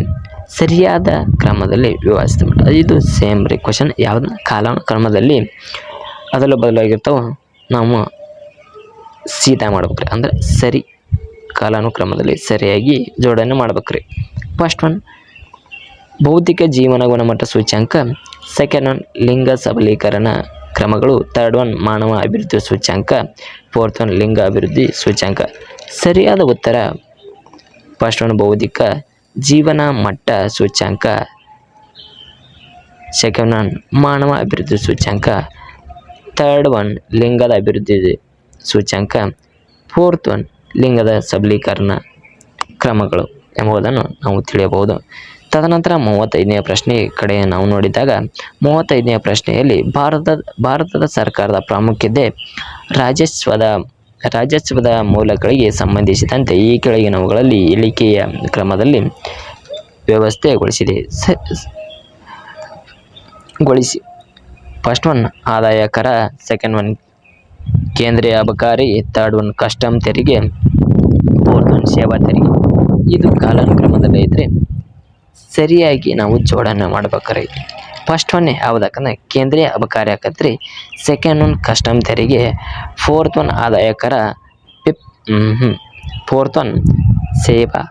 ಸರಿಯಾದ ಕ್ರಮದಲ್ಲಿ ವ್ಯವಸ್ಥೆ ಮಾಡಿ. ಇದು ಸೇಮ್ ಕ್ವಶನ್. ಯಾವ್ದು ಕಾಲಾನುಕ್ರಮದಲ್ಲಿ ಅದಲು ಬದಲಾಗಿರ್ತಾವ ನಾವು ಸೀದಾ ಮಾಡ್ಬೇಕ್ರಿ. ಅಂದರೆ ಸರಿ ಕಾಲಾನುಕ್ರಮದಲ್ಲಿ ಸರಿಯಾಗಿ ಜೋಡಣೆ ಮಾಡ್ಬೇಕ್ರಿ. ಫಸ್ಟ್ ಒನ್ ಭೌತಿಕ ಜೀವನ ಗುಣಮಟ್ಟ ಸೂಚ್ಯಂಕ, ಸೆಕೆಂಡ್ ಒನ್ ಲಿಂಗ ಸಬಲೀಕರಣ ಕ್ರಮಗಳು, ಥರ್ಡ್ ಒನ್ ಮಾನವ ಅಭಿವೃದ್ಧಿ ಸೂಚ್ಯಂಕ, ಫೋರ್ತ್ ಒನ್ ಲಿಂಗ ಅಭಿವೃದ್ಧಿ ಸೂಚ್ಯಂಕ. ಸರಿಯಾದ ಉತ್ತರ ಫಸ್ಟ್ ಒನ್ ಭೌತಿಕ ಜೀವನ ಮಟ್ಟ ಸೂಚ್ಯಂಕ, ಸೆಕೆಂಡ್ ಒನ್ ಮಾನವ ಅಭಿವೃದ್ಧಿ ಸೂಚ್ಯಂಕ, ಥರ್ಡ್ ಒನ್ ಲಿಂಗದ ಅಭಿವೃದ್ಧಿ ಸೂಚ್ಯಂಕ, ಫೋರ್ತ್ ಒನ್ ಲಿಂಗದ ಸಬಲೀಕರಣ ಕ್ರಮಗಳು ಎಂಬುದನ್ನು ನಾವು ತಿಳಿಯಬಹುದು. ತದನಂತರ 35ನೇ ಪ್ರಶ್ನೆ ಕಡೆ ನಾವು ನೋಡಿದಾಗ 35ನೇ ಪ್ರಶ್ನೆಯಲ್ಲಿ ಭಾರತದ ಸರ್ಕಾರದ ಪ್ರಾಮುಖ್ಯತೆ ರಾಜಸ್ವದ ಮೂಲಗಳಿಗೆ ಸಂಬಂಧಿಸಿದಂತೆ ಈ ಕೆಳಗಿನವುಗಳಲ್ಲಿ ಇಳಿಕೆಯ ಕ್ರಮದಲ್ಲಿ ವ್ಯವಸ್ಥೆಗೊಳಿಸಿ. ಫಸ್ಟ್ ಒನ್ ಆದಾಯ ಕರ, ಸೆಕೆಂಡ್ ಒನ್ ಕೇಂದ್ರೀಯ ಅಬಕಾರಿ, ಥರ್ಡ್ ಒನ್ ಕಸ್ಟಮ್ ತೆರಿಗೆ, ಫೋರ್ತ್ ಒನ್ ಸೇವಾ ತೆರಿಗೆ. ಇದು ಕಾಲಾನುಕ್ರಮದಲ್ಲಿ ಐತ್ರಿ. ಸರಿಯಾಗಿ ನಾವು ಜೋಡಣೆ ಮಾಡ್ಬೇಕ್ರಿ. ಫಸ್ಟ್ ಒನ್ ಯಾವುದಕ್ಕಂದ್ರೆ ಕೇಂದ್ರೀಯ ಅಬಕಾರಿ ಆಕತ್ರಿ, ಸೆಕೆಂಡ್ ಒನ್ ಕಸ್ಟಮ್ ತೆರಿಗೆ, ಫೋರ್ತ್ ಒನ್ ಆದಾಯ ಕರ, ಫೋರ್ತ್ ಒನ್ ಸೇವಾ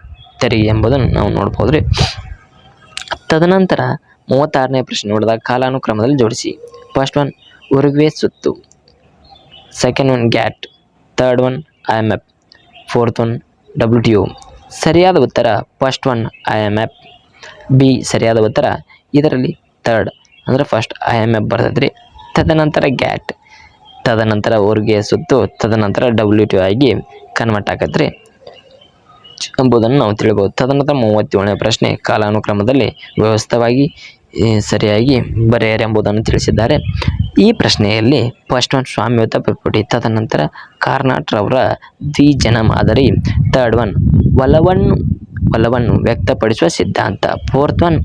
ತೆರಿಗೆ ಎಂಬುದನ್ನು ನಾವು ನೋಡ್ಬೋದ್ರಿ. ತದನಂತರ 36ನೇ ಪ್ರಶ್ನೆ ನೋಡಿದಾಗ ಕಾಲಾನುಕ್ರಮದಲ್ಲಿ ಜೋಡಿಸಿ. ಫಸ್ಟ್ ಒನ್ ಉರುಗ್ವೆ ಸುತ್ತು, second one GATT, third one IMF, fourth one WTO. ಸರಿಯಾದ ಉತ್ತರ ಫಸ್ಟ್ ಒನ್ IMF. ಬಿ ಸರಿಯಾದ ಉತ್ತರ. ಇದರಲ್ಲಿ ಥರ್ಡ್ ಅಂದರೆ ಫಸ್ಟ್ IMF ಬರ್ತದ್ರಿ, ತದನಂತರ ಗ್ಯಾಟ್, ತದನಂತರ ಉರುಗ್ವೆ ಸುತ್ತು, ತದನಂತರ WTO ಆಗಿ ಕನ್ವರ್ಟ್ ಆಗತ್ರಿ ಎಂಬುದನ್ನು ನಾವು ತಿಳಿಬೋದು. ತದನಂತರ 37ನೇ ಪ್ರಶ್ನೆ ಕಾಲಾನುಕ್ರಮದಲ್ಲಿ ವ್ಯವಸ್ಥಿತವಾಗಿ ಸರಿಯಾಗಿ ಬರೆಯರೆ ಎಂಬುದನ್ನು ತಿಳಿಸಿದ್ದಾರೆ. ಈ ಪ್ರಶ್ನೆಯಲ್ಲಿ ಫಸ್ಟ್ ಒನ್ ಸ್ವಾಮ್ಯಯುತ ಪೈಪೋಟಿ, ತದನಂತರ ಕಾರ್ನಾಟ್ರವರ ದ್ವಿಜನ ಮಾದರಿ, ಥರ್ಡ್ ಒನ್ ಒಲವನ್ನು ವ್ಯಕ್ತಪಡಿಸುವ ಸಿದ್ಧಾಂತ, ಫೋರ್ತ್ ಒನ್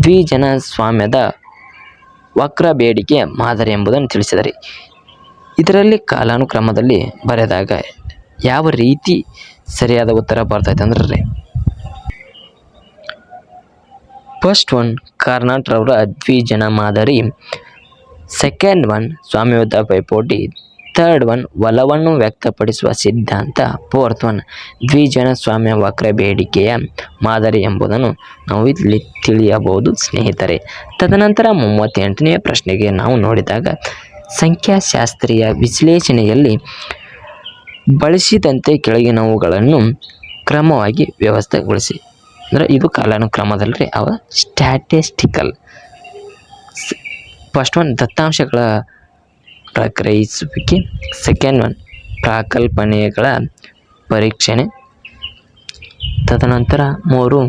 ದ್ವಿಜನ ಸ್ವಾಮ್ಯದ ವಕ್ರ ಬೇಡಿಕೆ ಮಾದರಿ ಎಂಬುದನ್ನು ತಿಳಿಸಿದ್ದಾರೆ. ಇದರಲ್ಲಿ ಕಾಲಾನುಕ್ರಮದಲ್ಲಿ ಬರೆದಾಗ ಯಾವ ರೀತಿ ಸರಿಯಾದ ಉತ್ತರ ಬರ್ತೈತೆ ಅಂದ್ರೆ ಫಸ್ಟ್ ಒನ್ ಕಾರ್ನಾಟ್ರವರ ದ್ವಿಜನ ಮಾದರಿ, ಸೆಕೆಂಡ್ ಒನ್ ಸ್ವಾಮ್ಯಯುತ ಪೈಪೋಟಿ, ಥರ್ಡ್ ಒನ್ ಒಲವನ್ನು ವ್ಯಕ್ತಪಡಿಸುವ ಸಿದ್ಧಾಂತ. ಫೋರ್ತ್ ಒನ್ ದ್ವಿಜನ ಸ್ವಾಮ್ಯ ವಕ್ರ ಬೇಡಿಕೆಯ ಮಾದರಿ ಎಂಬುದನ್ನು ನಾವು ಇಲ್ಲಿ ತಿಳಿಯಬಹುದು ಸ್ನೇಹಿತರೆ. ತದನಂತರ 38ನೇ ಪ್ರಶ್ನೆಗೆ ನಾವು ನೋಡಿದಾಗ ಸಂಖ್ಯಾಶಾಸ್ತ್ರೀಯ ವಿಶ್ಲೇಷಣೆಯಲ್ಲಿ ಬಳಸಿದಂತೆ ಕೆಳಗಿನವುಗಳನ್ನು ಕ್ರಮವಾಗಿ ವ್ಯವಸ್ಥೆಗೊಳಿಸಿ. ಅಂದರೆ ಇದು ಕಾಲಾನುಕ್ರಮದಲ್ರಿ ಅವ ಸ್ಟ್ಯಾಟಿಸ್ಟಿಕಲ್. ಫಸ್ಟ್ ಒನ್ ದತ್ತಾಂಶಗಳ ಪ್ರಕ್ರಿಯಿಸುವಿಕೆ, ಸೆಕೆಂಡ್ ಒನ್ ಪ್ರಾಕಲ್ಪನೆಗಳ ಪರೀಕ್ಷಣೆ, ತದನಂತರ 3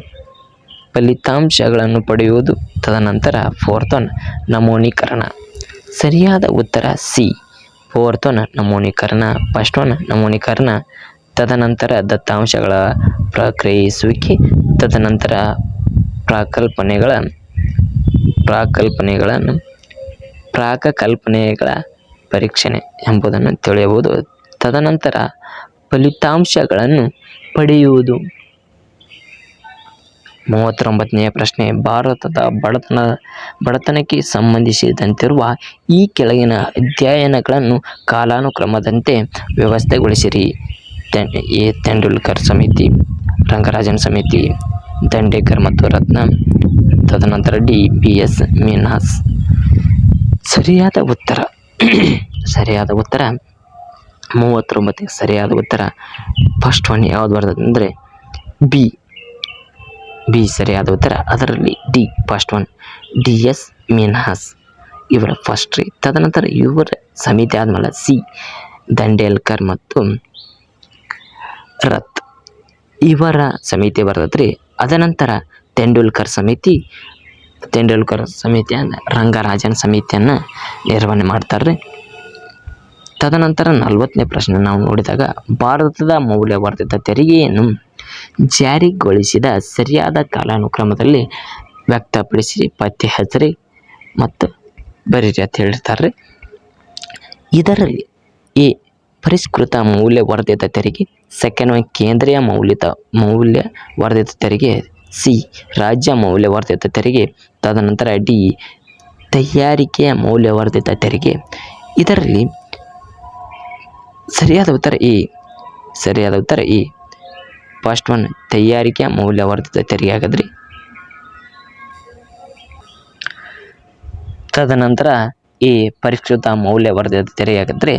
ಫಲಿತಾಂಶಗಳನ್ನು ಪಡೆಯುವುದು, ತದನಂತರ ಫೋರ್ತ್ ಒನ್ ನಮೂನೀಕರಣ. ಸರಿಯಾದ ಉತ್ತರ ಸಿ, ಫೋರ್ತ್ ಒನ್ ನಮೂನೀಕರಣ. ಫಸ್ಟ್ ಒನ್ ನಮೂನೀಕರಣ, ತದನಂತರ ದತ್ತಾಂಶಗಳ ಪ್ರಕ್ರಿಯಿಸುವಿಕೆ, ತದನಂತರ ಪ್ರಾಕಲ್ಪನೆಗಳ ಪರೀಕ್ಷಣೆ ಎಂಬುದನ್ನು ತಿಳಿಯಬಹುದು. ತದನಂತರ ಫಲಿತಾಂಶಗಳನ್ನು ಪಡೆಯುವುದು. 39ನೇ ಪ್ರಶ್ನೆ, ಭಾರತದ ಬಡತನಕ್ಕೆ ಸಂಬಂಧಿಸಿದಂತಿರುವ ಈ ಕೆಳಗಿನ ಅಧ್ಯಯನಗಳನ್ನು ಕಾಲಾನುಕ್ರಮದಂತೆ ವ್ಯವಸ್ಥೆಗೊಳಿಸಿರಿ. ಎ ತೆಂಡೂಲ್ಕರ್ ಸಮಿತಿ, ರಂಗರಾಜನ್ ಸಮಿತಿ, ದಂಡೇಕರ್ ಮತ್ತು ರತ್ನ, ತದನಂತರ ಡಿ BS ಮಿನ್ಹಾಸ್. ಸರಿಯಾದ ಉತ್ತರ 39 ಸರಿಯಾದ ಉತ್ತರ ಫಸ್ಟ್ ಒನ್ ಯಾವ್ದು ಬರ್ತದೆ ಅಂದರೆ ಬಿ ಸರಿಯಾದ ಉತ್ತರ. ಅದರಲ್ಲಿ ಡಿ ಫಸ್ಟ್ ಒನ್ DS ಮಿನ್ಹಾಸ್ ಇವರ ಫಸ್ಟ್ ರೀ. ತದನಂತರ ಇವರ ಸಮಿತಿ ಆದಮೇಲೆ ಸಿ ದಂಡೇಲ್ಕರ್ ಮತ್ತು ರತ್ ಇವರ ಸಮಿತಿ ಬರ್ತದ್ರಿ. ಅದನಂತರ ತೆಂಡೂಲ್ಕರ್ ಸಮಿತಿಯನ್ನು ರಂಗರಾಜನ್ ಸಮಿತಿಯನ್ನು ನಿರ್ವಹಣೆ ಮಾಡ್ತಾರೆ. ತದನಂತರ 40ನೇ ಪ್ರಶ್ನೆ ನಾವು ನೋಡಿದಾಗ ಭಾರತದ ಮೌಲ್ಯವರ್ಧಿತ ತೆರಿಗೆಯನ್ನು ಜಾರಿಗೊಳಿಸಿದ ಸರಿಯಾದ ಕಾಲಾನುಕ್ರಮದಲ್ಲಿ ವ್ಯಕ್ತಪಡಿಸಿ ಪತ್ತೆ ಹಚ್ಚಿರಿ ಮತ್ತು ಬರೀರಿ ಅಂತ ಹೇಳಿರ್ತಾರೆ. ಇದರಲ್ಲಿ ಎ ಪರಿಷ್ಕೃತ ಮೌಲ್ಯವರ್ಧಿತ ತೆರಿಗೆ, ಸೆಕೆಂಡ್ ಒನ್ ಕೇಂದ್ರೀಯ ಮೌಲ್ಯವರ್ಧಿತ ತೆರಿಗೆ, ಸಿ ರಾಜ್ಯ ಮೌಲ್ಯವರ್ಧಿತ ತೆರಿಗೆ, ತದನಂತರ ಡಿ ತಯಾರಿಕೆಯ ಮೌಲ್ಯವರ್ಧಿತ ತೆರಿಗೆ. ಇದರಲ್ಲಿ ಸರಿಯಾದ ಉತ್ತರ ಎ ಫಸ್ಟ್ ಒನ್ ತಯಾರಿಕೆಯ ಮೌಲ್ಯವರ್ಧಿತ ತೆರಿಗೆ ಆಗದ್ರಿ. ತದನಂತರ ಎ ಪರಿಷ್ಕೃತ ಮೌಲ್ಯವರ್ಧಿತ ತೆರಿಗೆ ಆಗದ್ರಿ.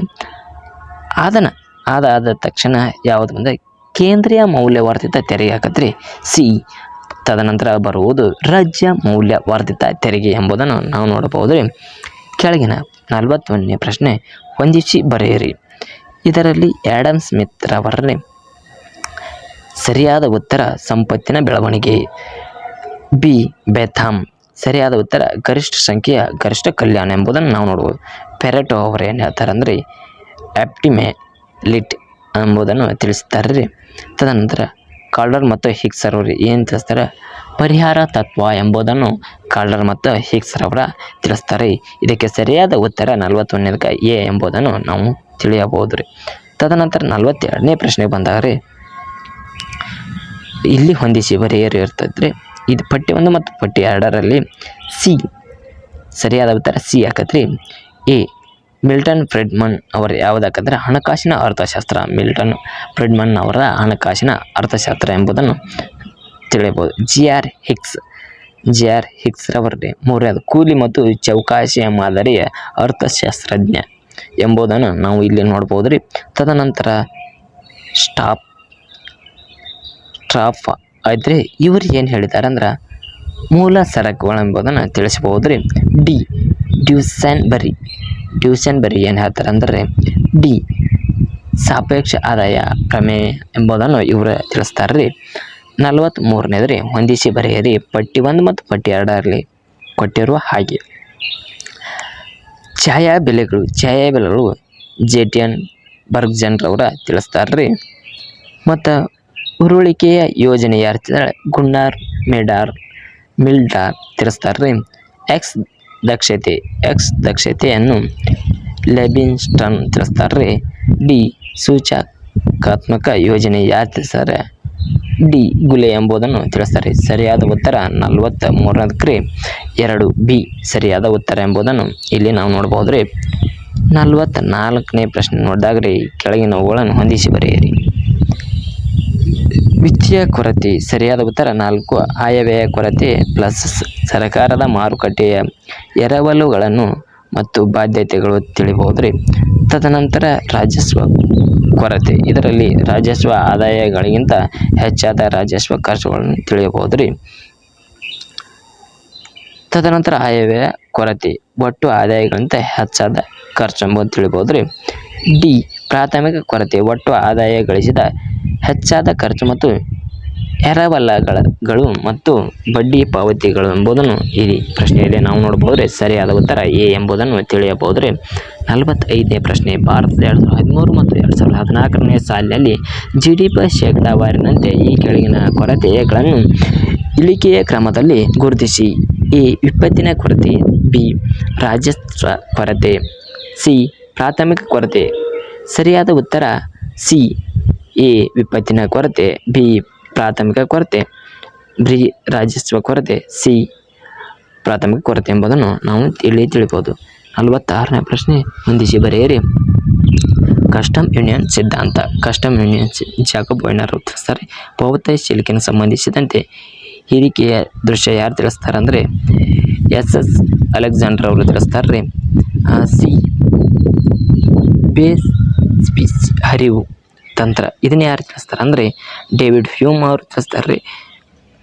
ಅದಾದ ತಕ್ಷಣ ಯಾವುದು ಬಂದರೆ ಕೇಂದ್ರೀಯ ಮೌಲ್ಯವರ್ಧಿತ ತೆರಿಗೆ ಆಗದ್ರಿ, ಸಿ. ತದನಂತರ ಬರುವುದು ರಾಜ್ಯ ಮೌಲ್ಯವರ್ಧಿತ ತೆರಿಗೆ ಎಂಬುದನ್ನು ನಾವು ನೋಡಬಹುದು. ಕೆಳಗಿನ 41ನೇ ಪ್ರಶ್ನೆ ಹೊಂದಿಸಿ ಬರೆಯಿರಿ. ಇದರಲ್ಲಿ ಆಡಮ್ ಸ್ಮಿತ್ ರವರ ಸರಿಯಾದ ಉತ್ತರ ಸಂಪತ್ತಿನ ಬೆಳವಣಿಗೆ. ಬಿ ಬೆಥಾಮ್ ಸರಿಯಾದ ಉತ್ತರ ಗರಿಷ್ಠ ಸಂಖ್ಯೆಯ ಗರಿಷ್ಠ ಕಲ್ಯಾಣ ಎಂಬುದನ್ನು ನಾವು ನೋಡ್ಬೋದು. ಪೆರೆಟೋ ಅವರು ಏನು ಹೇಳ್ತಾರೆ ಅಂದರೆ ಆಪ್ಟಿಮೆಲಿಟ್ ಎಂಬುದನ್ನು ತಿಳಿಸ್ತಾರೆ ರೀ. ತದನಂತರ ಕಾಲ್ಡರ್ ಮತ್ತು ಹಿಗ್ಸರ್ ಅವರು ಏನು ತಿಳಿಸ್ತಾರೆ, ಪರಿಹಾರ ತತ್ವ ಎಂಬುದನ್ನು ಕಾಲ್ಡರ್ ಮತ್ತು ಹಿಗ್ಸರ್ ಅವರ ತಿಳಿಸ್ತಾರೆ. ಇದಕ್ಕೆ ಸರಿಯಾದ ಉತ್ತರ 41ನೇದಕ್ಕೆ ಎ ಎಂಬುದನ್ನು ನಾವು ತಿಳಿಯಬಹುದು ರೀ. ತದನಂತರ 42ನೇ ಪ್ರಶ್ನೆಗೆ ಬಂದಾಗ ರೀ ಇಲ್ಲಿ ಹೊಂದಿಸಿ ಬರೆಯರಿ ಇರ್ತದ್ರಿ. ಇದು ಪಟ್ಟಿ 1 ಮತ್ತು ಪಟ್ಟಿ 2ರಲ್ಲಿ ಸಿ ಸರಿಯಾದ ಉತ್ತರ ಸಿ ಆಕತ್ರಿ. ಎ ಮಿಲ್ಟನ್ ಫ್ರಿಡ್ಮನ್ ಅವರು ಯಾವುದಾಕಂದ್ರೆ ಹಣಕಾಸಿನ ಅರ್ಥಶಾಸ್ತ್ರ. ಮಿಲ್ಟನ್ ಫ್ರಿಡ್ಮನ್ ಅವರ ಹಣಕಾಸಿನ ಅರ್ಥಶಾಸ್ತ್ರ ಎಂಬುದನ್ನು ತಿಳಿಯಬಹುದು. ಜಿ ಆರ್ ಹಿಕ್ಸ್ ರವರೇ ಮೂರನೇದು ಕೂಲಿ ಮತ್ತು ಚೌಕಾಶಿಯ ಮಾದರಿಯ ಅರ್ಥಶಾಸ್ತ್ರಜ್ಞ ಎಂಬುದನ್ನು ನಾವು ಇಲ್ಲಿ ನೋಡ್ಬೋದು ರೀ. ತದನಂತರ ಸ್ಟಾಫ್ ಆದರೆ ಇವರು ಏನು ಹೇಳಿದ್ದಾರೆ ಅಂದ್ರೆ ಮೂಲ ಸರಕುಗಳು ಎಂಬುದನ್ನು ತಿಳಿಸಬಹುದು ರೀ. ಡಿ ಡ್ಯೂಸನ್ಬರಿ ಏನು ಹೇಳ್ತಾರೆ ಅಂದರೆ ಡಿ ಸಾಪೇಕ್ಷ ಆದಾಯ ಪ್ರಮೇಯ ಎಂಬುದನ್ನು ಇವರು ತಿಳಿಸ್ತಾರೆ ರೀ. 43ನೇದು ರೀ ಹೊಂದಿಸಿ ಬರೆಯಿರಿ. ಪಟ್ಟಿ 1 ಮತ್ತು ಪಟ್ಟಿ 2ರಲ್ಲಿ ಕೊಟ್ಟಿರುವ ಹಾಗೆ ಛಾಯಾಬೆಲೆಗಳು ಜೇಟಿಯನ್ ಬರ್ಗ್ಜನ್ ರವರ ತಿಳಿಸ್ತಾರೆ ರೀ. ಮತ್ತು ಉರುಳಿಕೆಯ ಯೋಜನೆ ಯಾರು ಗುನ್ನಾರ್ ಮಿಲ್ಡಾರ್ ತಿಳಿಸ್ತಾರೆ ರೀ. ಎಕ್ಸ್ ದಕ್ಷತೆಯನ್ನು ಲೆಬಿನ್ಸ್ಟನ್ ತಿಳಿಸ್ತಾರೆ ರೀ. ಡಿ ಸೂಚಕಾತ್ಮಕ ಯೋಜನೆ ಯಾರು ತಿಳಿಸ್ತಾರೆ, ಡಿ ಗುಲೆ ಎಂಬುದನ್ನು ತಿಳಿಸ್ತಾರೆ. ಸರಿಯಾದ ಉತ್ತರ 43ಕ್ಕೆ 2 ಬಿ ಸರಿಯಾದ ಉತ್ತರ ಎಂಬುದನ್ನು ಇಲ್ಲಿ ನಾವು ನೋಡ್ಬೋದು ರೀ. 44ನೇ ಪ್ರಶ್ನೆ ನೋಡಿದಾಗ್ರಿ ಕೆಳಗಿನವುಗಳನ್ನು ಹೊಂದಿಸಿ ಬರೆಯಿರಿ. ವಿತ್ತೀಯ ಕೊರತೆ ಸರಿಯಾದ ಉತ್ತರ 4. ಆಯವ್ಯಯ ಕೊರತೆ ಪ್ಲಸ್ ಸರ್ಕಾರದ ಮಾರುಕಟ್ಟೆಯ ಎರವಲುಗಳನ್ನು ಮತ್ತು ಬಾಧ್ಯತೆಗಳು ತಿಳಿಬಹುದ್ರಿ. ತದನಂತರ ರಾಜಸ್ವ ಕೊರತೆ, ಇದರಲ್ಲಿ ರಾಜಸ್ವ ಆದಾಯಗಳಿಗಿಂತ ಹೆಚ್ಚಾದ ರಾಜಸ್ವ ಖರ್ಚುಗಳನ್ನು ತಿಳಿಯಬಹುದ್ರಿ. ತದನಂತರ ಆಯವ್ಯಯ ಕೊರತೆ ಒಟ್ಟು ಆದಾಯಗಳಿಗಿಂತ ಹೆಚ್ಚಾದ ಖರ್ಚು ಎಂಬುದು ತಿಳಿಬಹುದ್ರಿ. ಡಿ ಪ್ರಾಥಮಿಕ ಕೊರತೆ ಒಟ್ಟು ಆದಾಯ ಗಳಿಸಿದ ಹೆಚ್ಚಾದ ಖರ್ಚು ಮತ್ತು ಎರವಲುಗಳು ಮತ್ತು ಬಡ್ಡಿ ಪಾವತಿಗಳು ಎಂಬುದನ್ನು ಈ ಪ್ರಶ್ನೆಯಲ್ಲಿ ನಾವು ನೋಡಬಹುದ್ರಿ. ಸರಿಯಾದ ಉತ್ತರ ಎ ಎಂಬುದನ್ನು ತಿಳಿಯಬಹುದ್ರಿ. 45ನೇ ಪ್ರಶ್ನೆ, ಭಾರತದ 2013 ಮತ್ತು 2014ನೇ ಸಾಲಿನಲ್ಲಿ GDP ಶೇಕಡಾವಾರಿನಂತೆ ಈ ಕೆಳಗಿನ ಕೊರತೆಗಳನ್ನು ಇಳಿಕೆಯ ಕ್ರಮದಲ್ಲಿ ಗುರುತಿಸಿ. ಎ ವಿಪತ್ತಿನ ಕೊರತೆ, ಬಿ ರಾಜಸ್ವ ಕೊರತೆ, ಸಿ ಪ್ರಾಥಮಿಕ ಕೊರತೆ. ಸರಿಯಾದ ಉತ್ತರ ಸಿ ಎ ವಿಪತ್ತಿನ ಕೊರತೆ, ಬಿ ಪ್ರಾಥಮಿಕ ಕೊರತೆ, ಬಿ ರಾಜಸ್ವ ಕೊರತೆ, ಸಿ ಪ್ರಾಥಮಿಕ ಕೊರತೆ ಎಂಬುದನ್ನು ನಾವು ಇಲ್ಲಿ ತಿಳಿಬಹುದು. 46ನೇ ಪ್ರಶ್ನೆ ಹೊಂದಿಸಿ ಬರೆಯಿರಿ. ಕಸ್ಟಮ್ ಯೂನಿಯನ್ ಸಿದ್ಧಾಂತ. ಕಸ್ಟಮ್ ಯೂನಿಯನ್ ಜಾಕೋಬ್ ವೈನರ್ ತಿಳಿಸ್ತಾರೆ. ಪಾವತಿಶೀಲಿಕೆಗೆ ಸಂಬಂಧಿಸಿದಂತೆ ಹೀರಿಕೆಯ ದೃಶ್ಯ ಯಾರು ತಿಳಿಸ್ತಾರೆ ಅಂದರೆ SS ಅಲೆಕ್ಸಾಂಡರ್ ಅವರು ತಿಳಿಸ್ತಾರೆ. ಸಿ ಬೇಸ್ ಸ್ಪೀಚ್ ಹರಿವು ತಂತ್ರ, ಇದನ್ನ ಯಾರು ತಿಳಿಸ್ತಾರೆ ಅಂದರೆ ಡೇವಿಡ್ ಹ್ಯೂಮ್ ಅವರು ತಿಳಿಸ್ತಾರೆ.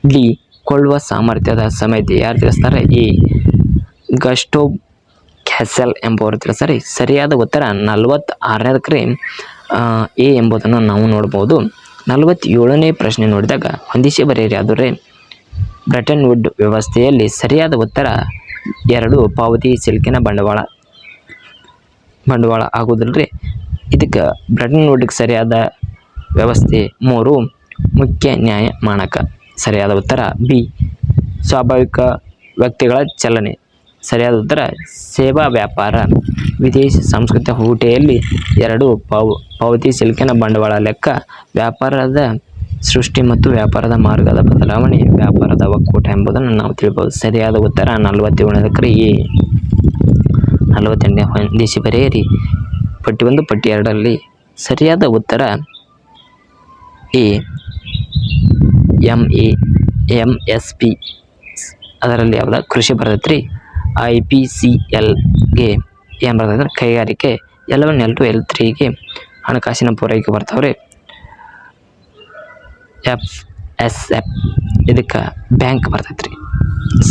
ಡಿ ಕೊಳ್ಳುವ ಸಾಮರ್ಥ್ಯದ ಸಮಯತೆ ಯಾರು ತಿಳಿಸ್ತಾರೆ? ಎ ಗಸ್ಟೋವ್ ಕ್ಯಾಸೆಲ್ ಎಂಬುವರು ತಿಳಿಸ್ತಾರೆ. ಸರಿಯಾದ ಉತ್ತರ 46ನೇದಕ್ಕೆ ಎ ಎಂಬುದನ್ನು ನಾವು ನೋಡಬಹುದು. 47ನೇ ಪ್ರಶ್ನೆ ನೋಡಿದಾಗ ಹೊಂದಿಸಿ ಬರೆಯಿರಿ. ಆದರೆ ಬ್ರೆಟನ್ ವುಡ್ ವ್ಯವಸ್ಥೆಯಲ್ಲಿ ಸರಿಯಾದ ಉತ್ತರ 2 ಪಾವತಿಶೀಲಿಕೆನ ಬಂಡವಾಳ ಆಗುವುದಿಲ್ಲರಿ. ಇದಕ್ಕೆ ಬ್ರೆಟನ್ ವುಡ್ಗೆ ಸರಿಯಾದ ವ್ಯವಸ್ಥೆ 3 ಮುಖ್ಯ ನ್ಯಾಯ ಮಾನಕ. ಸರಿಯಾದ ಉತ್ತರ ಬಿ ಸ್ವಾಭಾವಿಕ ವ್ಯಕ್ತಿಗಳ ಚಲನೆ. ಸರಿಯಾದ ಉತ್ತರ ಸೇವಾ ವ್ಯಾಪಾರ ವಿದೇಶಿ ಸಂಸ್ಕೃತಿ ಹೂಟೆಯಲ್ಲಿ 2 ಪಾವತಿಶೀಲಿಕೆನ ಬಂಡವಾಳ ಲೆಕ್ಕ, ವ್ಯಾಪಾರದ ಸೃಷ್ಟಿ ಮತ್ತು ವ್ಯಾಪಾರದ ಮಾರ್ಗದ ಬದಲಾವಣೆ, ವ್ಯಾಪಾರದ ಒಕ್ಕೂಟ ಎಂಬುದನ್ನು ನಾವು ತಿಳಿಯಬಹುದು. ಸರಿಯಾದ ಉತ್ತರ 47ನೇದಕ್ಕೆ ಎ. 48ನೇ ಹೊಂದಿಸಿ ಬರೆಯಿರಿ. ಪಟ್ಟಿ 1 ಪಟ್ಟಿ 2ರಲ್ಲಿ ಸರಿಯಾದ ಉತ್ತರ ಎ MSP. ಅದರಲ್ಲಿ ಯಾವ್ದು ಕೃಷಿ ಬರ್ತೈತ್ರಿ. IPCLಗೆ ಏನು ಬರ್ತೈತೆ ಕೈಗಾರಿಕೆ. L1 L2 L3ಗೆ ಹಣಕಾಸಿನ ಪೂರೈಕೆ ಬರ್ತಾವ್ರಿ. FSF ಇದಕ್ಕೆ ಬ್ಯಾಂಕ್ ಬರ್ತೈತ್ರಿ.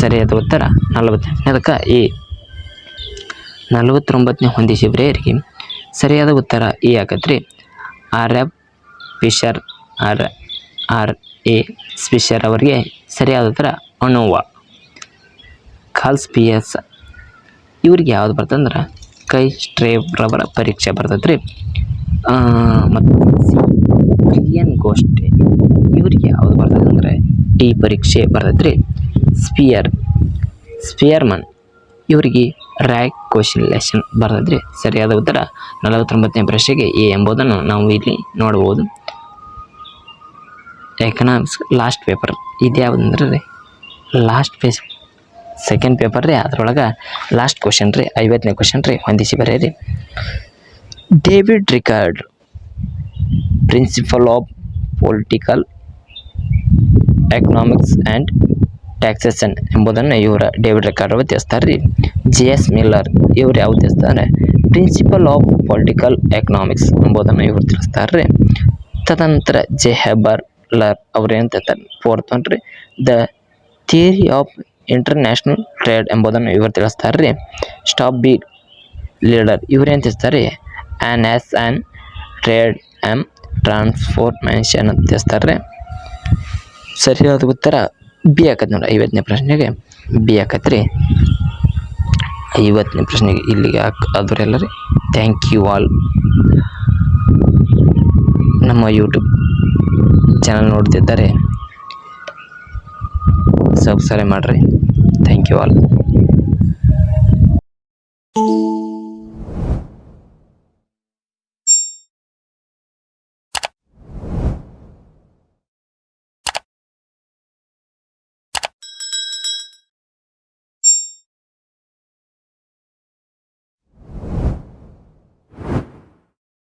ಸರಿಯಾದ ಉತ್ತರ 48ನೇದಕ್ಕೆ ಎ. 49ನೇ ಹೊಂದಿಸಿ ಬರೆಯಿರಿ. ಸರಿಯಾದ ಉತ್ತರ ಎ ಆಗತ್ರಿ. RF ಫಿಶರ್ RA ಫಿಶರ್ ಅವರಿಗೆ ಸರಿಯಾದ ಉತ್ತರ ಅನೋವಾ. ಕಾಲ್ಸ್ PS ಇವ್ರಿಗೆ ಯಾವ್ದು ಬರ್ತಂದ್ರೆ ಕೈ ಸ್ಟ್ರೇವ್ರವರ ಪರೀಕ್ಷೆ ಬರ್ತೈತ್ರಿ. ಮತ್ತು ಕ್ಲಿಯನ್ ಗೋಷ್ಠಿ ಇವ್ರಿಗೆ ಯಾವ್ದು ಬರ್ತದೆ ಅಂದರೆ ಡಿ ಪರೀಕ್ಷೆ ಬರ್ತೈತ್ರಿ. ಸ್ಪಿಯರ್ಮನ್ ಇವರಿಗೆ ರ್ಯಾಕ್ ಕ್ವಶನ್ಲೇಷನ್ ಬರ್ತೈತ್ರಿ. ಸರಿಯಾದ ಉತ್ತರ 49ನೇ ಪ್ರಶ್ನೆಗೆ ಎ ಎಂಬುದನ್ನು ನಾವು ಇಲ್ಲಿ ನೋಡ್ಬೋದು. ಎಕನಾಮಿಕ್ಸ್ ಲಾಸ್ಟ್ ಪೇಪರ್ ಇದು ಯಾವುದಂದ್ರೆ ಲಾಸ್ಟ್ ಪೇಜ್ ಸೆಕೆಂಡ್ ಪೇಪರ್ ರೀ. ಅದ್ರೊಳಗೆ ಲಾಸ್ಟ್ ಕ್ವಶನ್ ರೀ, 50ನೇ ಕ್ವಶನ್ ರೀ. ಹೊಂದಿಸಿ ಬರೆಯಿರಿ. David Ricardo principle of political economics and taxation ಎಂಬುದನ್ನು ಡೇವಿಡ್ ರಿಕಾರ್ಡ್ ಅವರು ತಿಳಿಸ್ತಾರೆ ರೀ. JS ಮಿಲ್ಲರ್ ಇವ್ರು ಯಾವ್ದು ತಿಳಿಸ್ತಾರೆ? ಪ್ರಿನ್ಸಿಪಲ್ ಆಫ್ ಪೊಲಿಟಿಕಲ್ ಎಕನಾಮಿಕ್ಸ್ ಎಂಬುದನ್ನು ಇವ್ರು ತಿಳಿಸ್ತಾರೆ ರೀ. ತದನಂತರ J. ಹೆಬರ್ಲರ್ ಅವ್ರು ಏನು ಹೇಳ್ತಾರೆ? 4th ಒನ್ ರೀ. The theory of international trade ಎಂಬುದನ್ನು ಇವರು ತಿಳಿಸ್ತಾರೆ ರೀ. ಸ್ಟಾಪ್ ಬಿ ಲೀಡರ್ ಇವ್ರೇನು ತಿಳಿಸ್ತಾರೆ? ಆ್ಯನ್ ಟ್ರೇಡ್ ಟ್ರಾನ್ಸ್ಫಾರ್ಮೇಷನ್ ಅಂತ ತಿಳಿಸ್ತಾರೆ ರೀ. ಸರಿಯಾದ ಉತ್ತರ ಬಿ ಆಕತ್ ನೋಡಿ. 50ನೇ ಪ್ರಶ್ನೆಗೆ ಬಿ ಆಕತ್ರಿ. 50ನೇ ಪ್ರಶ್ನೆಗೆ ಇಲ್ಲಿಗೆ ಆದವರೆಲ್ಲ ರೀ. Thank you all. ನಮ್ಮ ಯೂಟ್ಯೂಬ್ ಚಾನಲ್ ನೋಡ್ತಿದ್ದಾರೆ ಸಬ್ಸ್ಕ್ರೈಬ್ ಮಾಡಿರಿ. Thank you all.